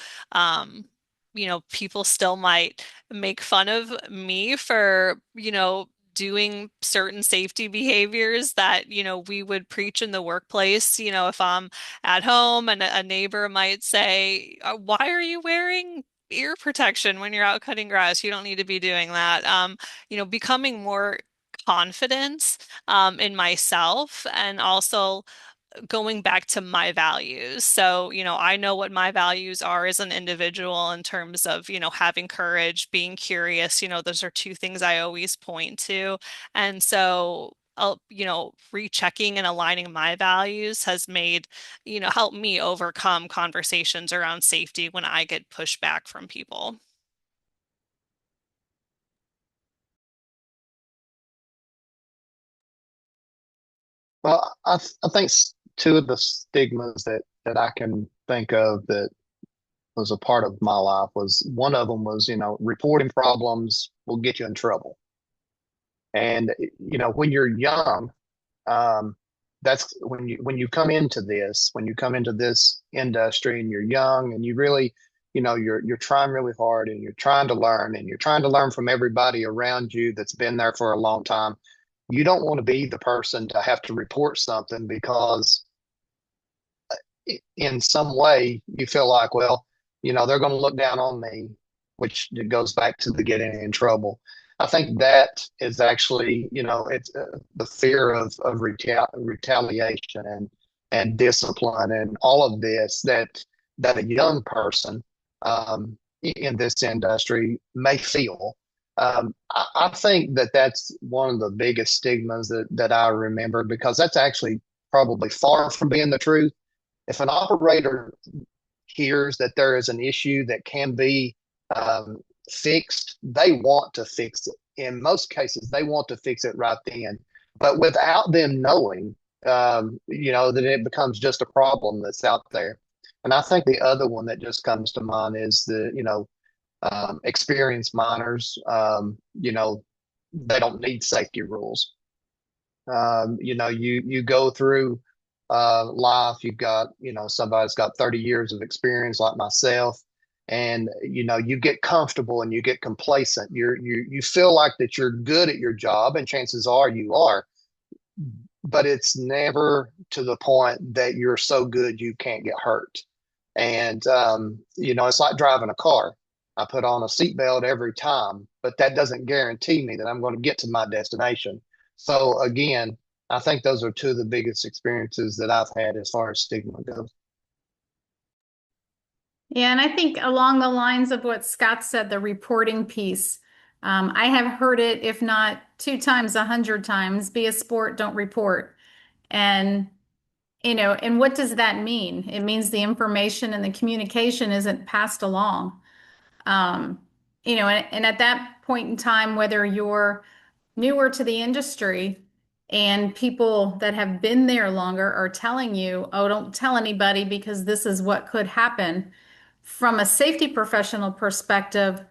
Speaker 4: people still might make fun of me for, doing certain safety behaviors that, we would preach in the workplace. If I'm at home and a neighbor might say, why are you wearing ear protection when you're out cutting grass? You don't need to be doing that. Becoming more confident in myself, and also going back to my values. So, I know what my values are as an individual in terms of, having courage, being curious. Those are two things I always point to. And so, rechecking and aligning my values has made, helped me overcome conversations around safety when I get pushback from people.
Speaker 1: Well, I think two of the stigmas that I can think of that was a part of my life was one of them was, reporting problems will get you in trouble. And, when you're young, um, that's when you come into this industry and you're young and you really, you're trying really hard and you're trying to learn and you're trying to learn from everybody around you that's been there for a long time. You don't want to be the person to have to report something because in some way you feel like, well, they're going to look down on me, which goes back to the getting in trouble. I think that is actually, it's the fear of retaliation and discipline and all of this that a young person in this industry may feel. I think that that's one of the biggest stigmas that I remember because that's actually probably far from being the truth. If an operator hears that there is an issue that can be fixed, they want to fix it. In most cases, they want to fix it right then. But without them knowing, that it becomes just a problem that's out there. And I think the other one that just comes to mind is experienced miners. They don't need safety rules. You go through life. You've got, somebody's got 30 years of experience like myself, and you get comfortable and you get complacent. You feel like that you're good at your job, and chances are you are, but it's never to the point that you're so good you can't get hurt. And it's like driving a car. I put on a seatbelt every time, but that doesn't guarantee me that I'm going to get to my destination. So again, I think those are two of the biggest experiences that I've had as far as stigma goes.
Speaker 2: Yeah, and I think along the lines of what Scott said, the reporting piece, I have heard it, if not two times, 100 times, be a sport, don't report. And, and what does that mean? It means the information and the communication isn't passed along. Um, and at that point in time, whether you're newer to the industry and people that have been there longer are telling you, oh, don't tell anybody because this is what could happen. From a safety professional perspective,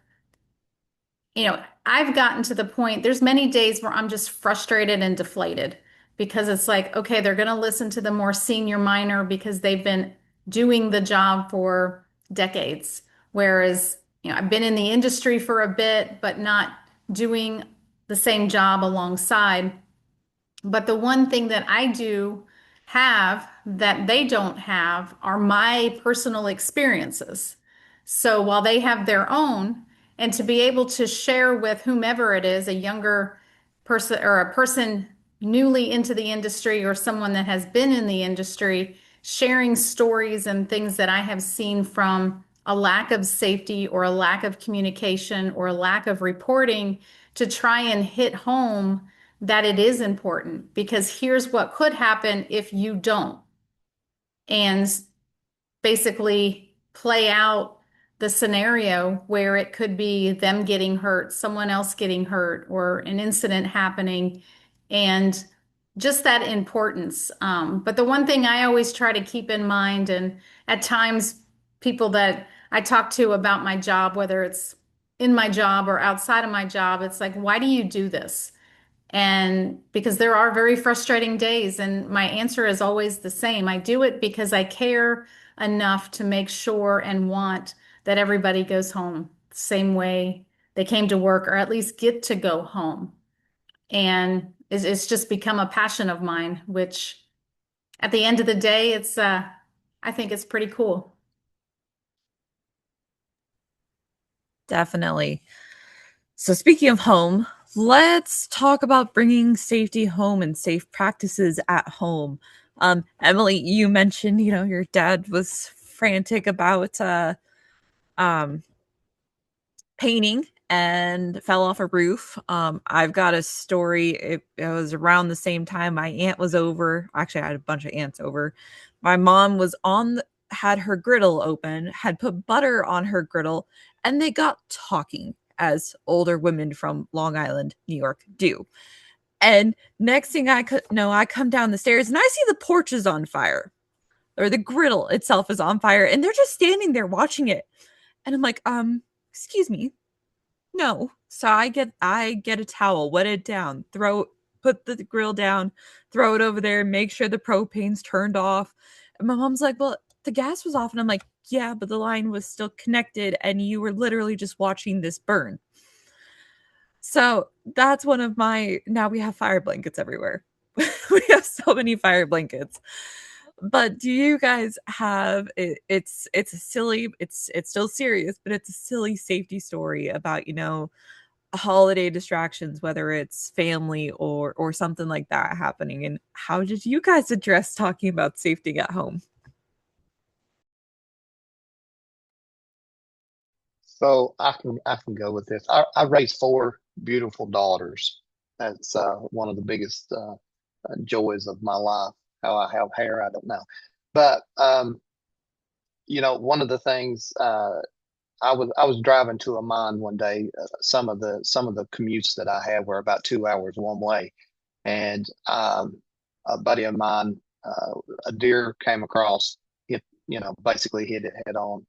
Speaker 2: I've gotten to the point, there's many days where I'm just frustrated and deflated because it's like, okay, they're going to listen to the more senior miner because they've been doing the job for decades. Whereas, I've been in the industry for a bit, but not doing the same job alongside. But the one thing that I do have that they don't have are my personal experiences. So while they have their own, and to be able to share with whomever it is, a younger person or a person newly into the industry or someone that has been in the industry, sharing stories and things that I have seen from a lack of safety or a lack of communication or a lack of reporting to try and hit home that it is important because here's what could happen if you don't. And basically play out the scenario where it could be them getting hurt, someone else getting hurt, or an incident happening, and just that importance. But the one thing I always try to keep in mind, and at times people that I talk to about my job, whether it's in my job or outside of my job, it's like, why do you do this? And because there are very frustrating days, and my answer is always the same. I do it because I care enough to make sure and want that everybody goes home the same way they came to work, or at least get to go home. And it's just become a passion of mine, which at the end of the day, I think it's pretty cool.
Speaker 3: Definitely. So, speaking of home, let's talk about bringing safety home and safe practices at home. Emily, you mentioned, your dad was frantic about um, painting and fell off a roof. I've got a story. It was around the same time my aunt was over. Actually, I had a bunch of aunts over. My mom was had her griddle open, had put butter on her griddle, and they got talking as older women from Long Island, New York do. And next thing I could know, I come down the stairs and I see the porch is on fire, or the griddle itself is on fire, and they're just standing there watching it. And I'm like, excuse me, no. So I get a towel, wet it down, put the grill down, throw it over there, make sure the propane's turned off. And my mom's like, "Well, the gas was off." And I'm like, "Yeah, but the line was still connected and you were literally just watching this burn." So that's one of my now we have fire blankets everywhere. We have so many fire blankets. But do you guys have it's a silly, it's still serious, but it's a silly safety story about, holiday distractions, whether it's family or something like that happening. And how did you guys address talking about safety at home?
Speaker 1: So I can go with this. I raised four beautiful daughters. That's one of the biggest joys of my life. How I have hair, I don't know. But one of the things I was driving to a mine one day. Some of the commutes that I had were about 2 hours one way, and a buddy of mine, a deer came across. It basically hit it head on.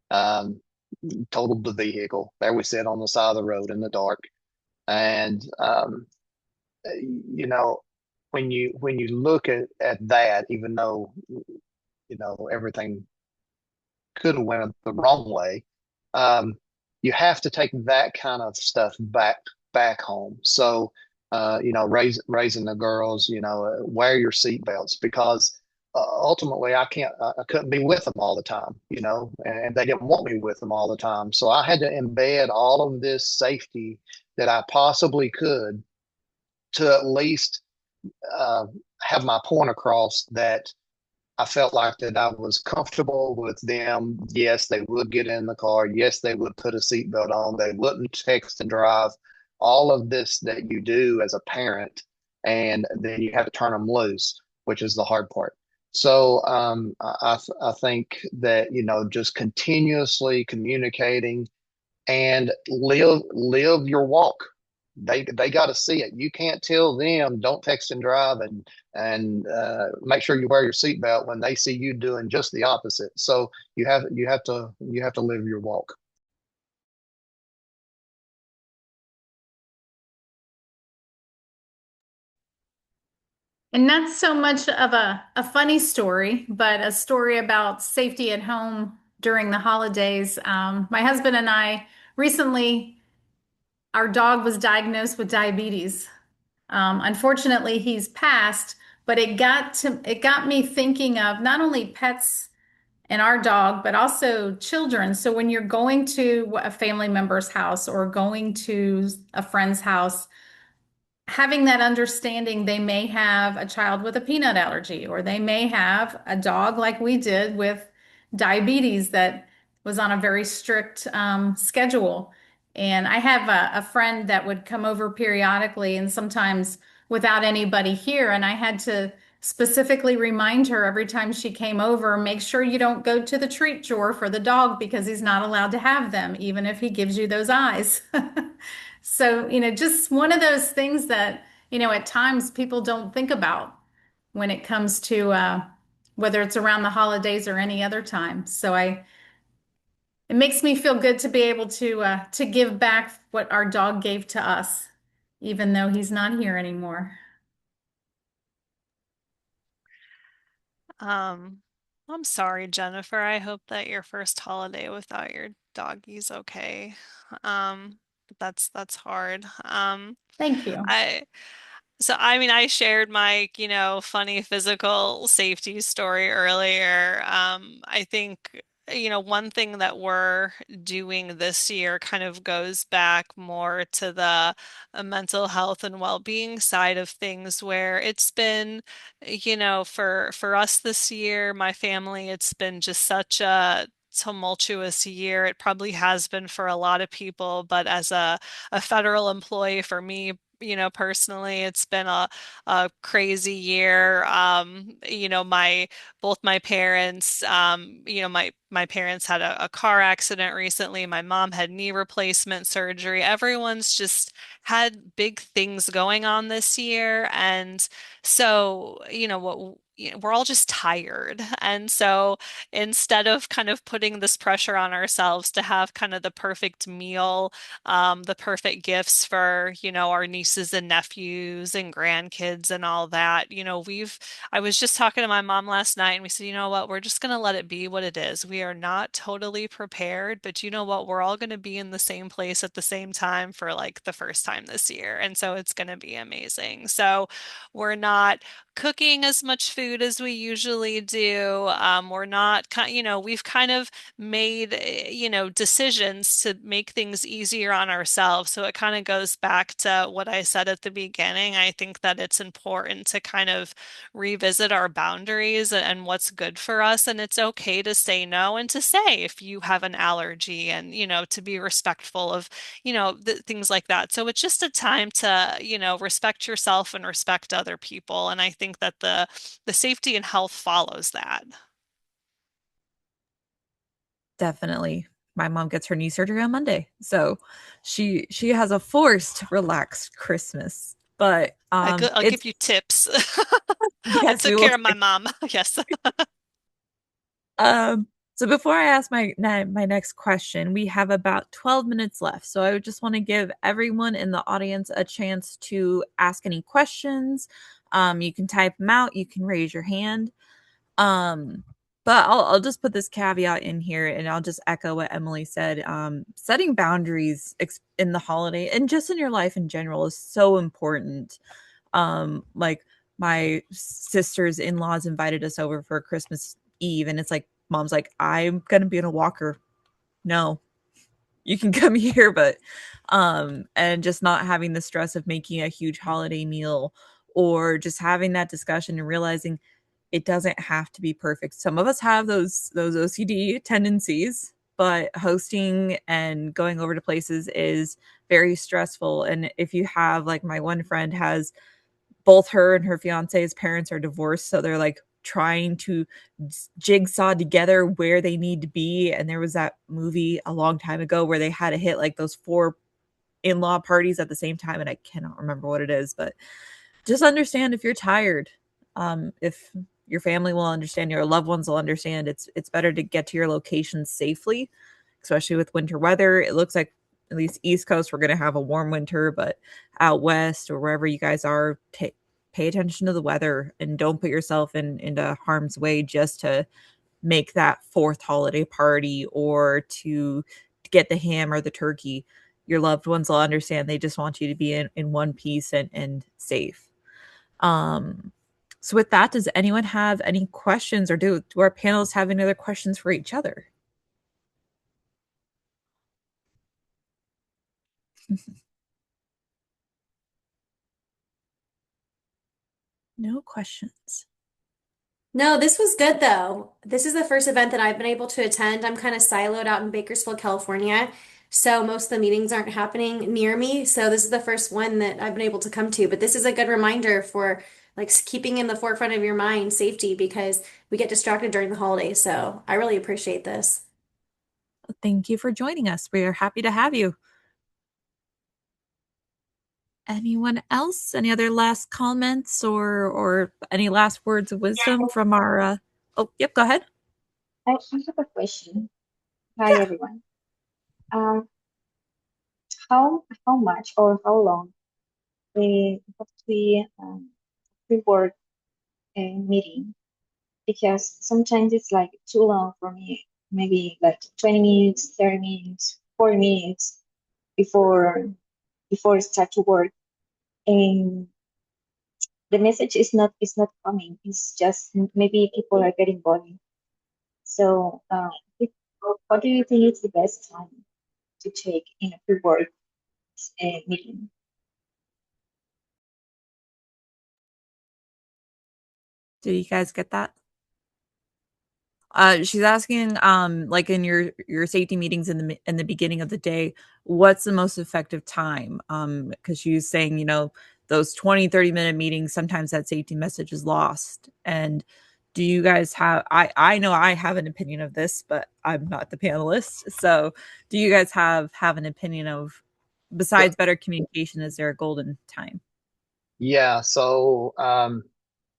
Speaker 1: Um, Totaled the vehicle. There we sit on the side of the road in the dark, and you know when you look at that, even though everything could have went the wrong way, um, you have to take that kind of stuff back home. So, raising the girls, wear your seatbelts because ultimately I couldn't be with them all the time, and they didn't want me with them all the time. So I had to embed all of this safety that I possibly could to at least uh, have my point across that I felt like that I was comfortable with them. Yes, they would get in the car. Yes, they would put a seatbelt on. They wouldn't text and drive. All of this that you do as a parent, and then you have to turn them loose, which is the hard part. So I think that just continuously communicating and live your walk. They got to see it. You can't tell them don't text and drive and make sure you wear your seatbelt when they see you doing just the opposite. So you have to live your walk.
Speaker 2: And not so much of a funny story, but a story about safety at home during the holidays. My husband and I recently, our dog was diagnosed with diabetes. Unfortunately, he's passed, but it got me thinking of not only pets and our dog, but also children. So when you're going to a family member's house or going to a friend's house, having that understanding they may have a child with a peanut allergy, or they may have a dog like we did with diabetes that was on a very strict schedule. And I have a friend that would come over periodically and sometimes without anybody here. And I had to specifically remind her every time she came over, make sure you don't go to the treat drawer for the dog because he's not allowed to have them, even if he gives you those eyes. So, just one of those things that, at times people don't think about when it comes to whether it's around the holidays or any other time. It makes me feel good to be able to give back what our dog gave to us, even though he's not here anymore.
Speaker 4: Um, I'm sorry, Jennifer. I hope that your first holiday without your doggy's okay. Um, That's hard.
Speaker 2: Thank you.
Speaker 4: I So, I mean, I shared my, funny physical safety story earlier. I think, one thing that we're doing this year kind of goes back more to the mental health and well-being side of things, where it's been, for us this year, my family, it's been just such a tumultuous year. It probably has been for a lot of people, but as a federal employee for me, personally, it's been a crazy year. Both my parents, my parents had a car accident recently. My mom had knee replacement surgery. Everyone's just had big things going on this year. And so, we're all just tired. And so instead of kind of putting this pressure on ourselves to have kind of the perfect meal, the perfect gifts for, our nieces and nephews and grandkids and all that. I was just talking to my mom last night and we said, you know what, we're just going to let it be what it is. We are not totally prepared, but you know what, we're all going to be in the same place at the same time for like the first time this year. And so it's going to be amazing. So we're not cooking as much food as we usually do. We're not, we've kind of made, decisions to make things easier on ourselves. So it kind of goes back to what I said at the beginning. I think that it's important to kind of revisit our boundaries and what's good for us. And it's okay to say no and to say if you have an allergy and, to be respectful of, things like that. So it's just a time to, respect yourself and respect other people. And I think that the safety and health follows that.
Speaker 3: Definitely. My mom gets her knee surgery on Monday. So she has a forced relaxed Christmas. But
Speaker 4: I'll
Speaker 3: it's
Speaker 4: give you tips. I
Speaker 3: yes, we
Speaker 4: took
Speaker 3: will
Speaker 4: care of my
Speaker 3: take
Speaker 4: mom. Yes.
Speaker 3: um so before I ask my next question, we have about 12 minutes left. So I would just want to give everyone in the audience a chance to ask any questions. You can type them out, you can raise your hand. Um, but I'll just put this caveat in here and I'll just echo what Emily said. Setting boundaries in the holiday and just in your life in general is so important. Like my sister's in-laws invited us over for Christmas Eve, and it's like mom's like, I'm gonna be in a walker. No, you can come here, but and just not having the stress of making a huge holiday meal or just having that discussion and realizing it doesn't have to be perfect. Some of us have those OCD tendencies, but hosting and going over to places is very stressful. And if you have, like, my one friend has, both her and her fiance's parents are divorced, so they're like trying to jigsaw together where they need to be. And there was that movie a long time ago where they had to hit like those four in-law parties at the same time, and I cannot remember what it is, but just understand if you're tired. If your family will understand, your loved ones will understand, it's better to get to your location safely, especially with winter weather. It looks like at least East Coast we're going to have a warm winter, but out west or wherever you guys are, pay attention to the weather and don't put yourself into harm's way just to make that fourth holiday party or to get the ham or the turkey. Your loved ones will understand. They just want you to be in one piece and safe. um so with that, does anyone have any questions, or do our panelists have any other questions for each other? No questions.
Speaker 6: No, this was good though. This is the first event that I've been able to attend. I'm kind of siloed out in Bakersfield, California. So most of the meetings aren't happening near me. So this is the first one that I've been able to come to. But this is a good reminder for like keeping in the forefront of your mind safety because we get distracted during the holidays. So I really appreciate this.
Speaker 3: Thank you for joining us. We are happy to have you. Anyone else? Any other last comments or any last words of wisdom from our oh, yep, go ahead.
Speaker 5: I have a question. Hi,
Speaker 3: Yeah.
Speaker 5: everyone. Um, how much or how long we have to be pre-work meeting? Because sometimes it's like too long for me, maybe like 20 minutes, 30 minutes, 40 minutes, before start to work, and the message is not coming. It's just maybe people are getting bored. So, what do you think is the best time to take in a pre-work meeting?
Speaker 3: Did you guys get that? She's asking, like in your safety meetings in the beginning of the day, what's the most effective time? Because she's saying, those 20-30 minute meetings, sometimes that safety message is lost. And do you guys have, I know I have an opinion of this, but I'm not the panelist. So do you guys have an opinion of, besides better communication, is there a golden time?
Speaker 1: Yeah, so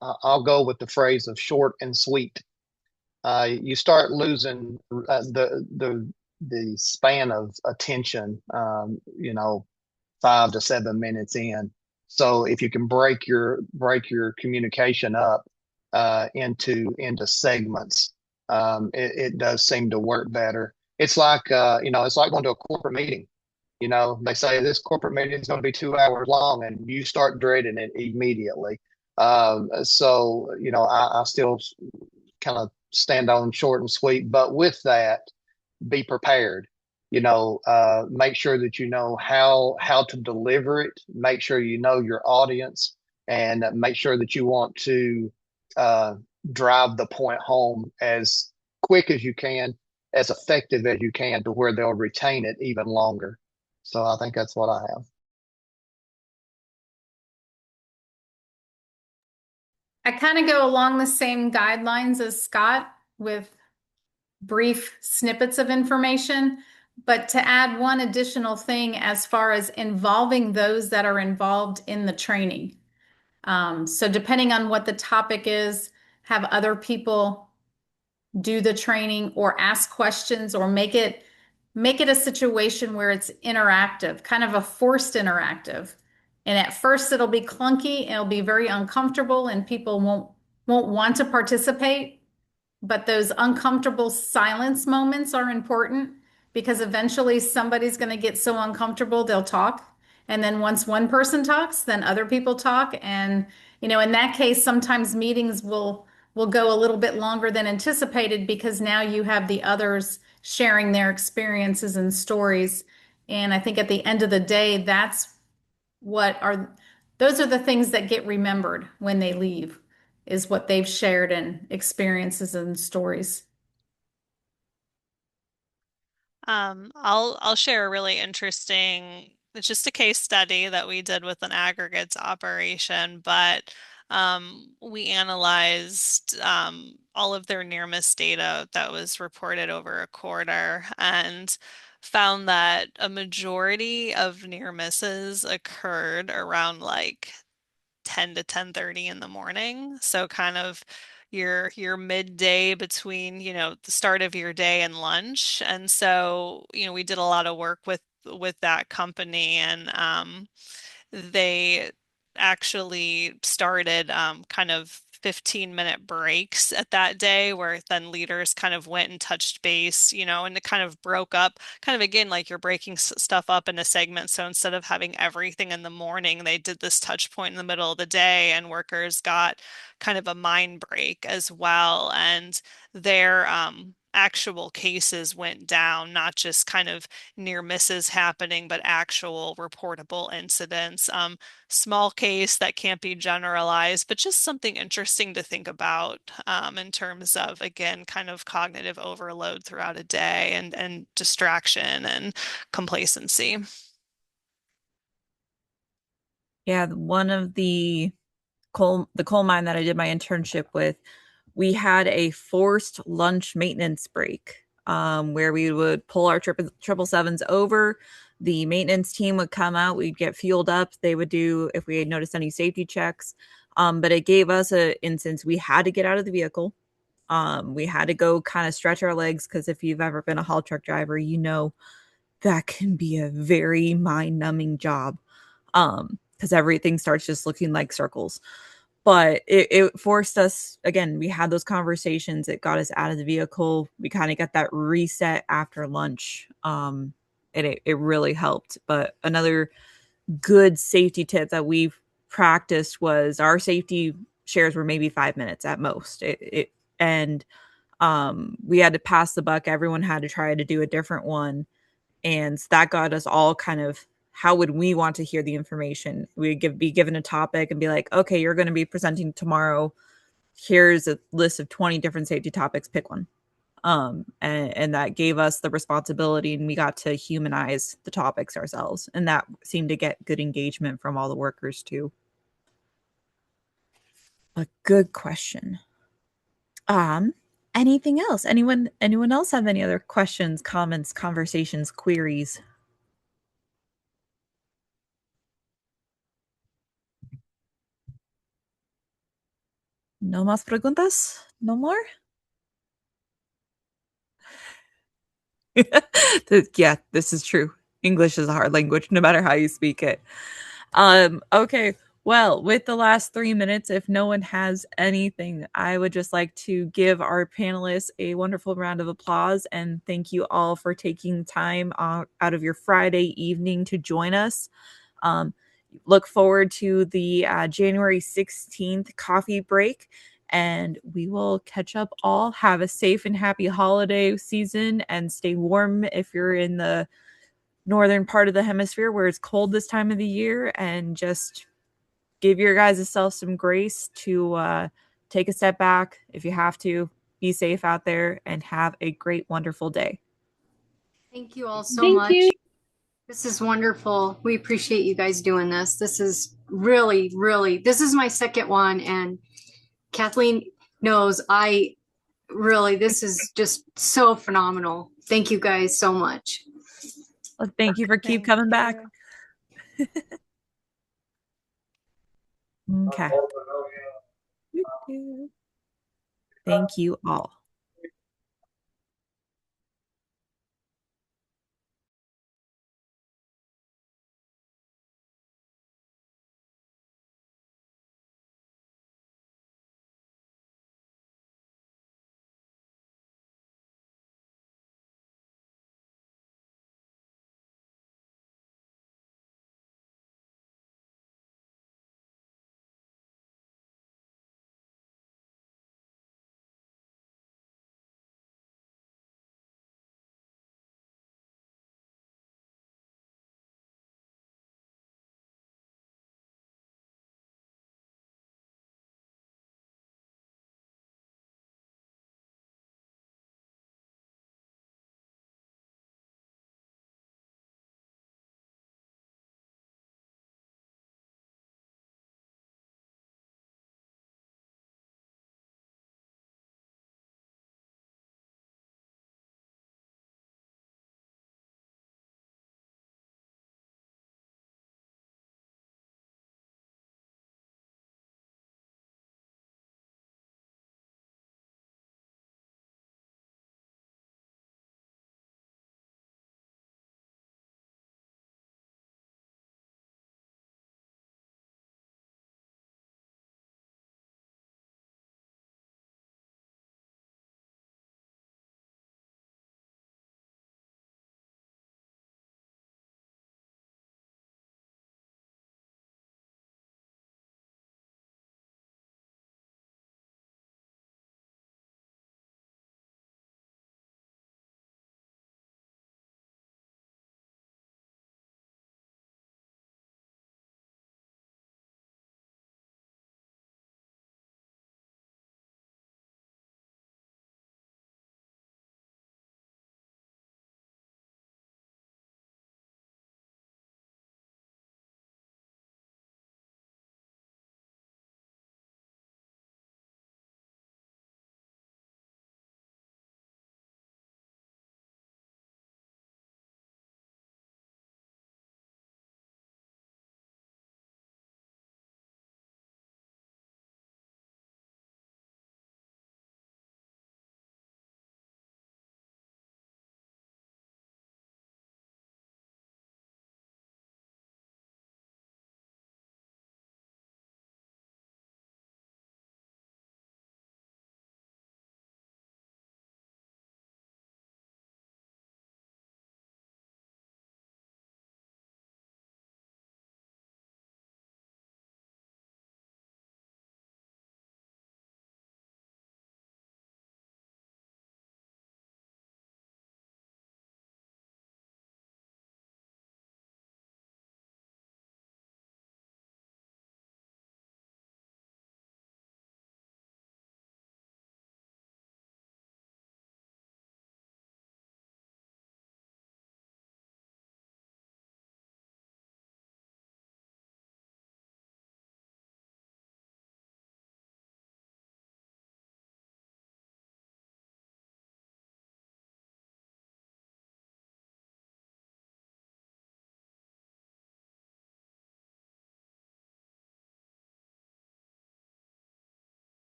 Speaker 1: I'll go with the phrase of short and sweet. You start losing the span of attention, 5 to 7 minutes in. So if you can break your communication up into segments, it does seem to work better. It's like it's like going to a corporate meeting. They say this corporate meeting is going to be 2 hours long, and you start dreading it immediately. So I still kind of stand on short and sweet, but with that, be prepared. Make sure that you know how to deliver it. Make sure you know your audience, and make sure that you want to uh, drive the point home as quick as you can, as effective as you can, to where they'll retain it even longer. So I think that's what I have.
Speaker 2: I kind of go along the same guidelines as Scott with brief snippets of information, but to add one additional thing as far as involving those that are involved in the training. So depending on what the topic is, have other people do the training or ask questions or make it a situation where it's interactive, kind of a forced interactive. And at first it'll be clunky and it'll be very uncomfortable and people won't want to participate. But those uncomfortable silence moments are important because eventually somebody's going to get so uncomfortable they'll talk. And then once one person talks, then other people talk. And, in that case, sometimes meetings will go a little bit longer than anticipated because now you have the others sharing their experiences and stories. And I think at the end of the day, what are those are the things that get remembered when they leave is what they've shared and experiences and stories.
Speaker 4: I'll share a really interesting, it's just a case study that we did with an aggregates operation, but we analyzed all of their near miss data that was reported over a quarter and found that a majority of near misses occurred around like 10 to 10:30 in the morning. So kind of your midday between, the start of your day and lunch. And so, we did a lot of work with that company and they actually started kind of 15-minute breaks at that day where then leaders kind of went and touched base, and it kind of broke up, kind of again, like you're breaking stuff up into segments. So instead of having everything in the morning, they did this touch point in the middle of the day, and workers got kind of a mind break as well. And their actual cases went down, not just kind of near misses happening, but actual reportable incidents. Small case that can't be generalized, but just something interesting to think about in terms of, again, kind of cognitive overload throughout a day and distraction and complacency.
Speaker 3: Yeah, one of the coal mine that I did my internship with, we had a forced lunch maintenance break, where we would pull our triple sevens over. The maintenance team would come out. We'd get fueled up. They would do if we had noticed any safety checks. But it gave us a instance. We had to get out of the vehicle. We had to go kind of stretch our legs because if you've ever been a haul truck driver, that can be a very mind-numbing job. Because everything starts just looking like circles. But it forced us, again, we had those conversations. It got us out of the vehicle. We kind of got that reset after lunch. and it really helped. But another good safety tip that we've practiced was our safety shares were maybe 5 minutes at most. And we had to pass the buck. Everyone had to try to do a different one. And that got us all kind of, how would we want to hear the information? We'd be given a topic and be like, okay, you're going to be presenting tomorrow. Here's a list of 20 different safety topics. Pick one. And that gave us the responsibility, and we got to humanize the topics ourselves. And that seemed to get good engagement from all the workers too. A good question. Anything else? Anyone else have any other questions, comments, conversations, queries? No más preguntas? No more? Yeah, this is true. English is a hard language, no matter how you speak it. Okay. Well, with the last 3 minutes, if no one has anything, I would just like to give our panelists a wonderful round of applause and thank you all for taking time out of your Friday evening to join us. Look forward to the January 16th coffee break, and we will catch up all. Have a safe and happy holiday season and stay warm if you're in the northern part of the hemisphere where it's cold this time of the year, and just give your guys' self some grace to take a step back if you have to. Be safe out there and have a great, wonderful day.
Speaker 7: Thank you all so much. This is wonderful. We appreciate you guys doing this. This is really, really, this is my second one. And Kathleen knows this is just so phenomenal. Thank you guys so much.
Speaker 3: Well, thank you for keep coming back. Okay. Thank you all.